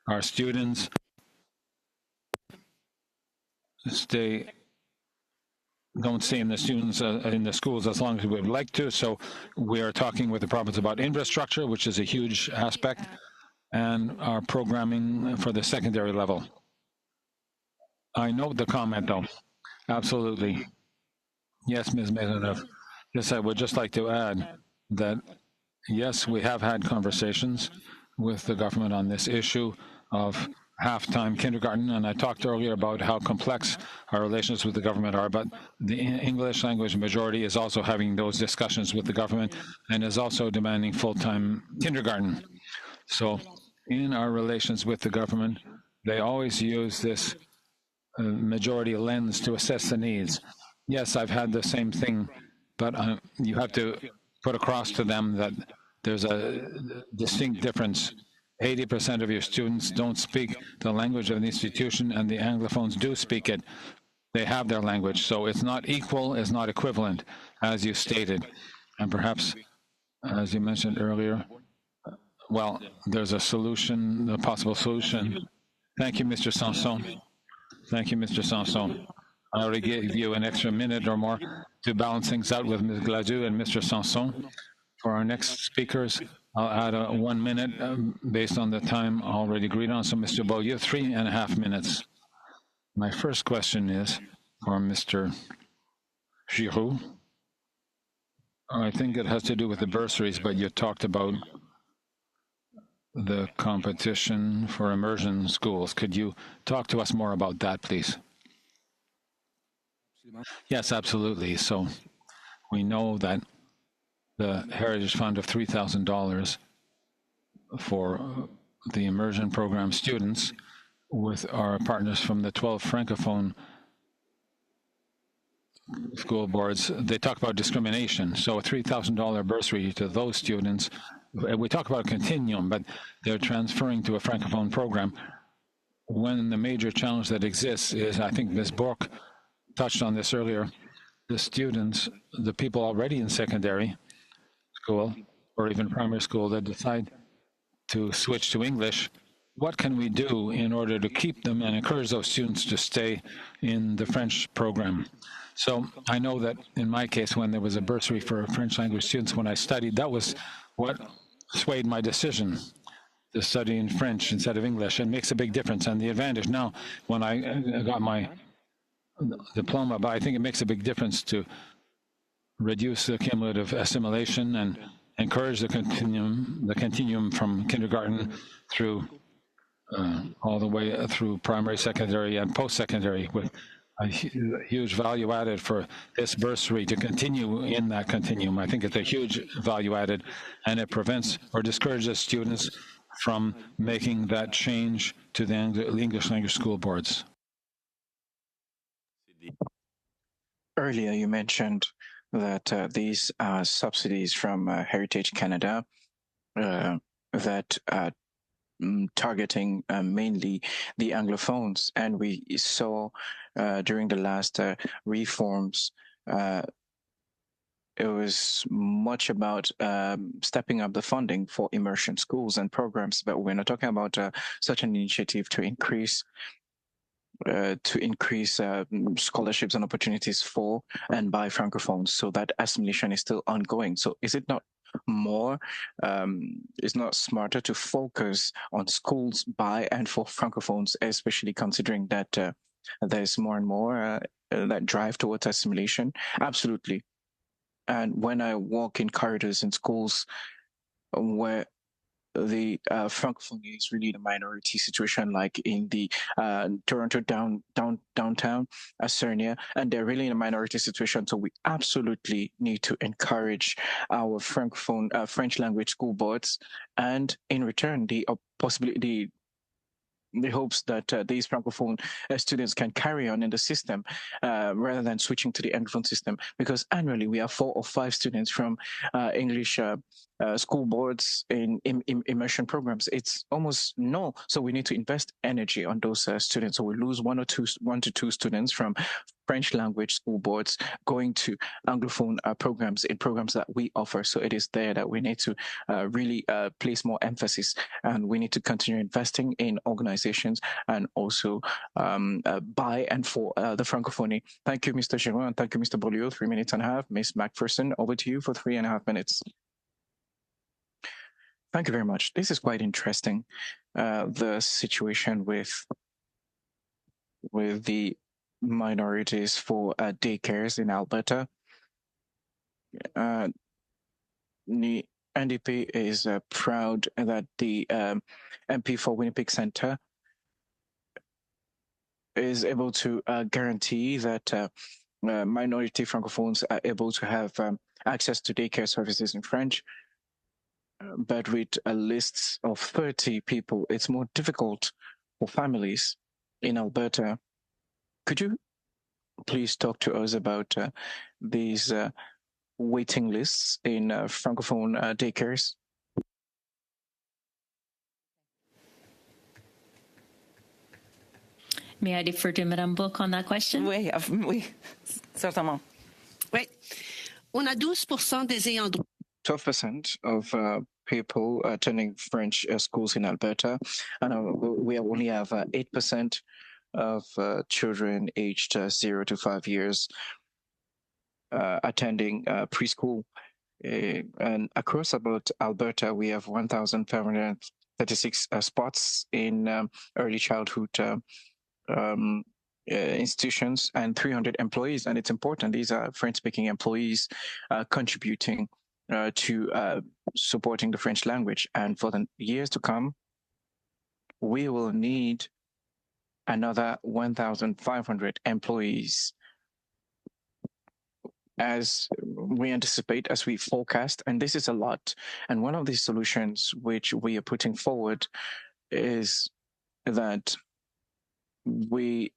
Our students don't stay in the schools as long as we would like to. So we are talking with the province about infrastructure, which is a huge aspect, and our programming for the secondary level. I note the comment, though. Absolutely. Yes, Ms. Maisonneuve. Yes, I would just like to add that, yes, we have had conversations with the government on this issue of half-time kindergarten, and I talked earlier about how complex our relations with the government are, but the English language majority is also having those discussions with the government and is also demanding full-time kindergarten. So in our relations with the government, they always use this majority lens to assess the needs. Yes, I've had the same thing, but you have to put across to them that there's a distinct difference. 80% of your students don't speak the language of the institution, and the Anglophones do speak it. They have their language, so it's not equal, it's not equivalent, as you stated. And perhaps, as you mentioned earlier, well, there's a solution, a possible solution. Thank you, Mr. Sanson. Thank you, Mr. Sanson. I already gave you an extra minute or more to balance things out with Ms. Gladue and Mr. Sanson. For our next speakers, I'll add 1 minute based on the time already agreed on. So, Mr. Beaulieu, 3.5 minutes. My first question is for Mr. Giroux. I think it has to do with the bursaries, but you talked about the competition for immersion schools. Could you talk to us more about that, please? Yes, absolutely. So we know that the Heritage Fund of $3,000 for the immersion program students with our partners from the 12 Francophone school boards, they talk about discrimination. So a $3,000 bursary to those students, we talk about a continuum, but they're transferring to a Francophone program. When the major challenge that exists is, I think Ms. Bork touched on this earlier, the students, the people already in secondary school or even primary school that decide to switch to English, what can we do in order to keep them and encourage those students to stay in the French program? So I know that in my case, when there was a bursary for French language students when I studied, that was what swayed my decision to study in French instead of English. It makes a big difference. And the advantage now, when I got my diploma, but I think it makes a big difference to reduce the cumulative assimilation and encourage the continuum from kindergarten through all the way through primary, secondary, and post-secondary, with a huge value added for this bursary to continue in that continuum. I think it's a huge value added, and it prevents or discourages students from making that change to the English language school boards. Earlier, you mentioned that these subsidies from Heritage Canada that are targeting mainly the Anglophones, and we saw during the last reforms it was much about stepping up the funding for immersion schools and programs, but we're not talking about such an initiative to increase scholarships and opportunities for and by Francophones. So that assimilation is still ongoing. So is it not is not smarter to focus on schools by and for Francophones, especially considering that there's more and more that drive towards assimilation? Absolutely. And when I walk in corridors in schools where the Francophone is really the minority situation, like in the Toronto downtown, Sarnia, and they're really in a minority situation. So we absolutely need to encourage our Francophone French language school boards, and in return, the possibility, the hopes that these Francophone students can carry on in the system rather than switching to the Anglophone system, because annually we have 4 or 5 students from English school boards in immersion programs. It's almost no. So we need to invest energy on those students. So we lose 1 to 2 students from French language school boards going to Anglophone programs in programs that we offer. So it is there that we need to really place more emphasis, and we need to continue investing in organizations and also by and for the Francophonie. Thank you, Mr. Giroux, and thank you, Mr. Beaulieu. 3.5 minutes. Ms. Macpherson, over to you for 3.5 minutes. Thank you very much. This is quite interesting. The situation with the minorities for daycares in Alberta. The NDP is proud that the MP for Winnipeg Centre is able to guarantee that minority Francophones are able to have access to daycare services in French. But with a list of 30 people, it's more difficult for families in Alberta. Could you please talk to us about these waiting lists in Francophone daycares? May I defer to Madame Book on that question? Oui, certainement. Oui. On a 12% des ayants droit. 12% of people attending French schools in Alberta, and we only have 8% of children aged 0 to 5 years attending preschool. And across about Alberta, we have 1,536 spots in early childhood institutions and 300 employees. And it's important, these are French-speaking employees contributing to supporting the French language. And for the years to come, we will need another 1,500 employees as we anticipate, as we forecast, and this is a lot. And one of the solutions which we are putting forward is that we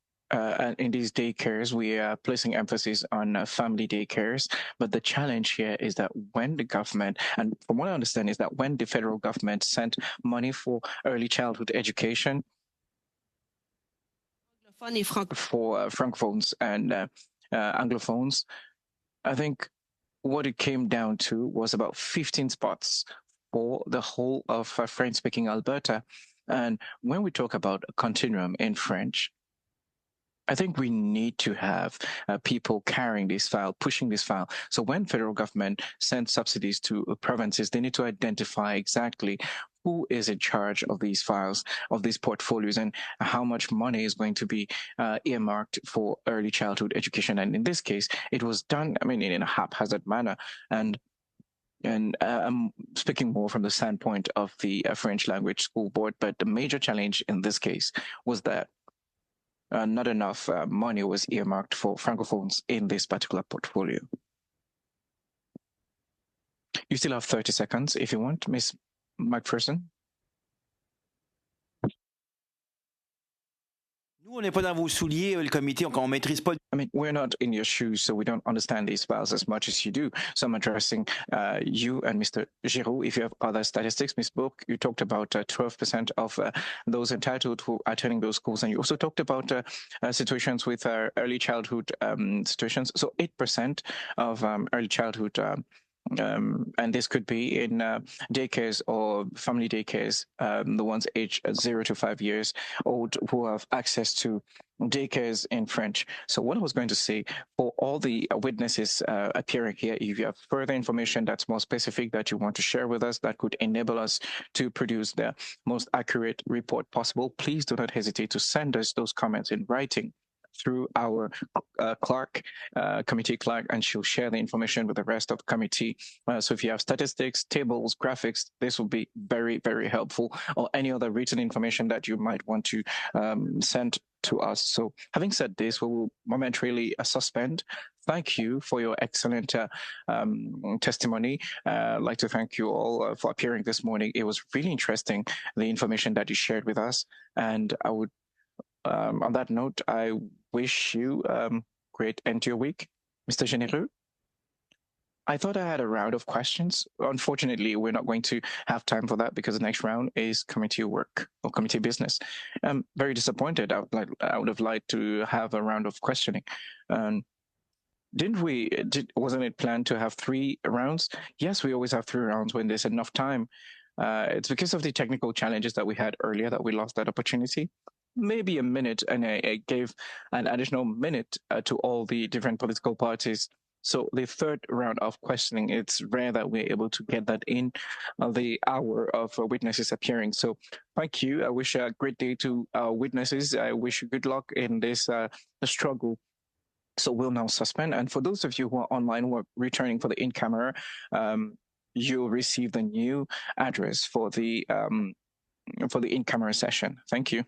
in these daycares, we are placing emphasis on family daycares. But the challenge here is that when the government, and from what I understand, is that when the federal government sent money for early childhood education for francophones and anglophones, I think what it came down to was about 15 spots for the whole of French-speaking Alberta. And when we talk about a continuum in French, I think we need to have people carrying this file, pushing this file. So when federal government sends subsidies to provinces, they need to identify exactly who is in charge of these files, of these portfolios, and how much money is going to be earmarked for early childhood education. And in this case, it was done, in a haphazard manner. And I'm speaking more from the standpoint of the French language school board, but the major challenge in this case was that not enough money was earmarked for francophones in this particular portfolio. You still have 30 seconds if you want, Ms. McPherson. Nous, on n'est pas dans vos souliers, le comité, on maîtrise pas. We're not in your shoes, so we don't understand these files as much as you do. So I'm addressing you and Mr. Giroux. If you have other statistics, Ms. Book, you talked about 12% of those entitled who are attending those schools, and you also talked about situations with early childhood situations. So 8% of early childhood and this could be in daycares or family daycares, the ones aged 0 to 5 years old who have access to daycares in French. So what I was going to say, for all the witnesses appearing here, if you have further information that's more specific that you want to share with us that could enable us to produce the most accurate report possible, please do not hesitate to send us those comments in writing through our committee clerk, and she'll share the information with the rest of the committee. So if you have statistics, tables, graphics, this will be very, very helpful, or any other written information that you might want to send to us. So having said this, we will momentarily suspend. Thank you for your excellent testimony. I'd like to thank you all for appearing this morning. It was really interesting, the information that you shared with us, and I would on that note, I wish you great end to your week. Mr. Généreux, I thought I had a round of questions. Unfortunately, we're not going to have time for that because the next round is committee work or committee business. I'm very disappointed. I would have liked to have a round of questioning. Wasn't it planned to have 3 rounds? Yes, we always have 3 rounds when there's enough time. It's because of the technical challenges that we had earlier that we lost that opportunity. Maybe a minute, and I gave an additional minute to all the different political parties. So the 3rd round of questioning, it's rare that we're able to get that in the hour of witnesses appearing. So thank you. I wish a great day to witnesses. I wish you good luck in this struggle. So we'll now suspend. And for those of you who are online, who are returning for the in-camera, you'll receive the new address for the in-camera session. Thank you.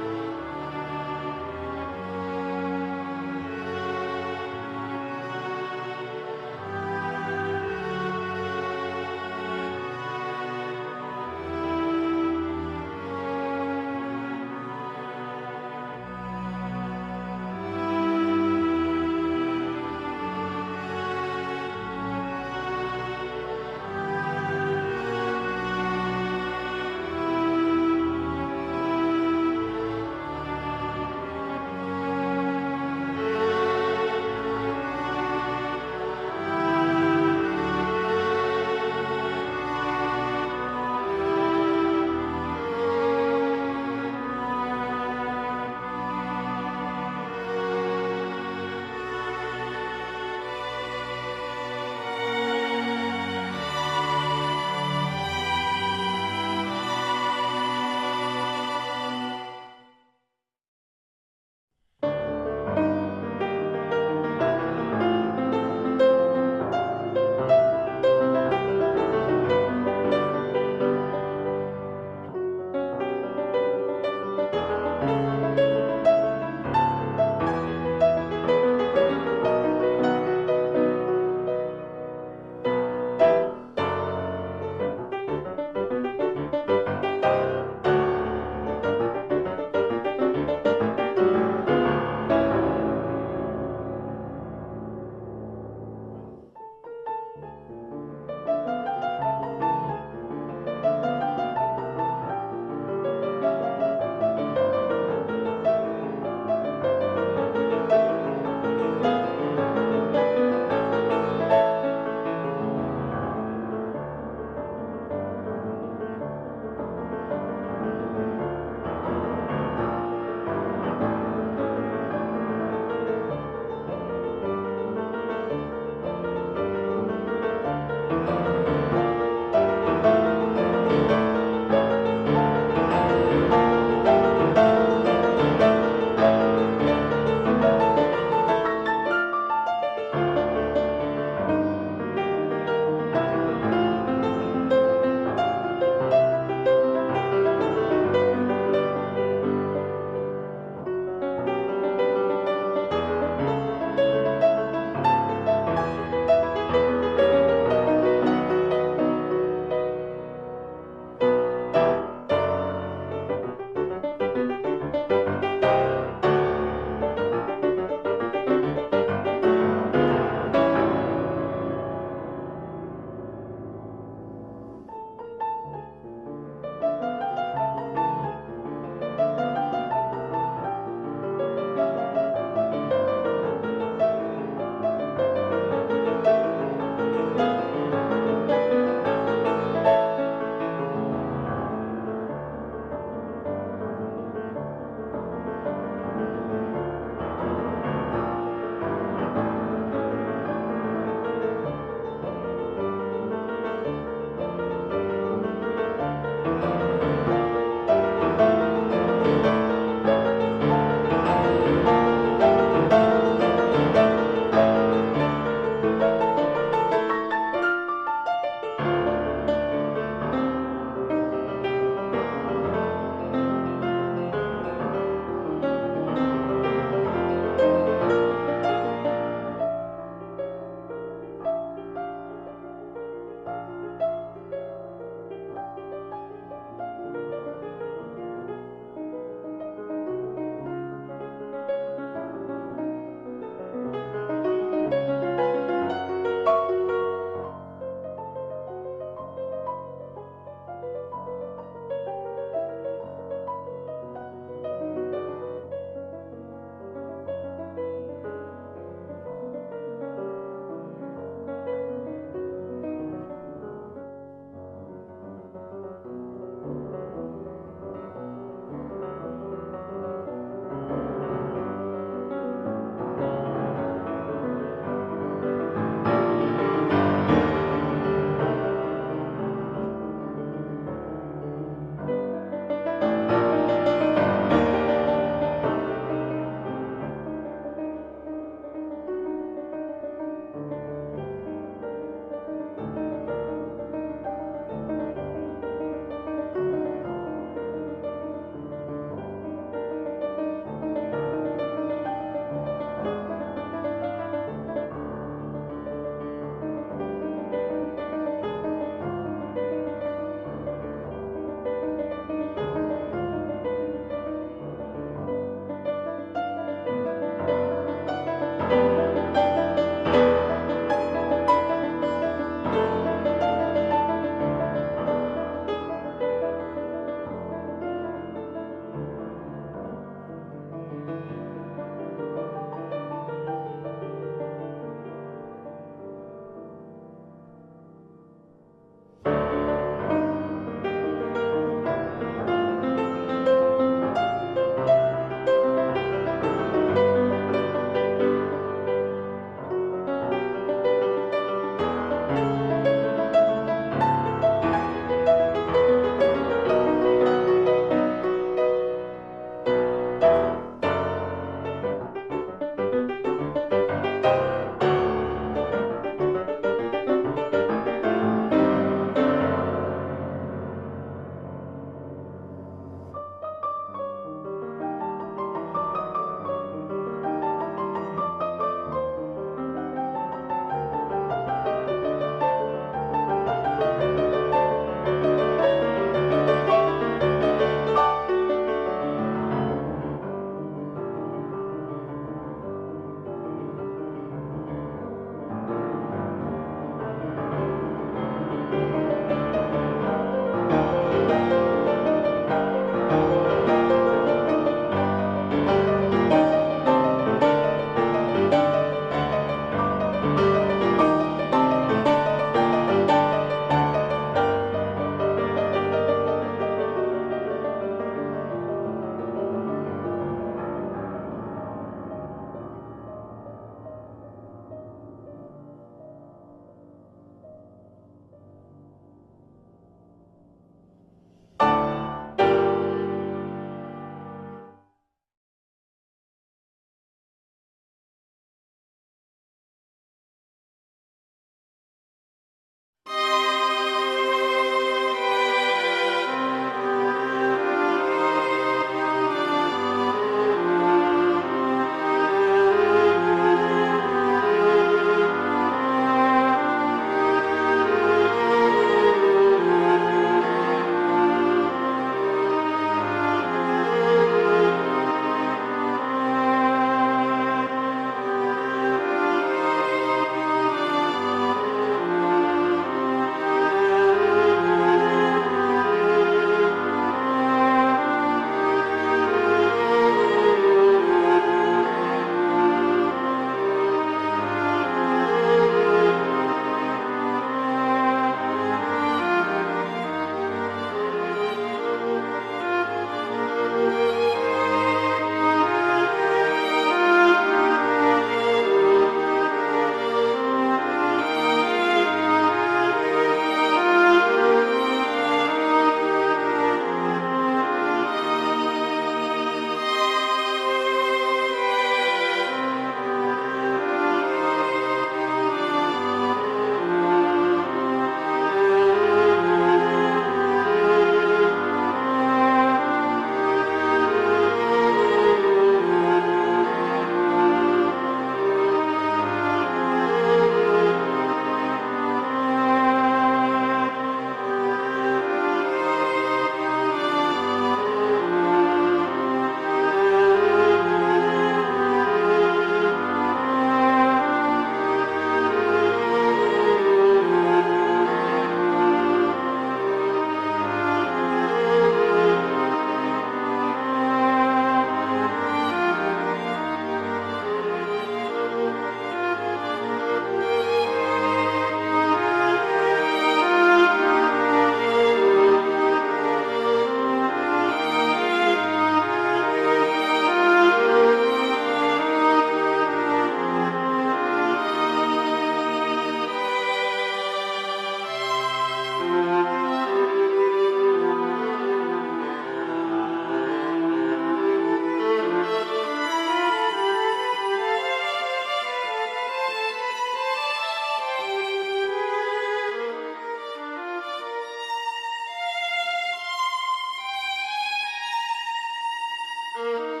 Thank you.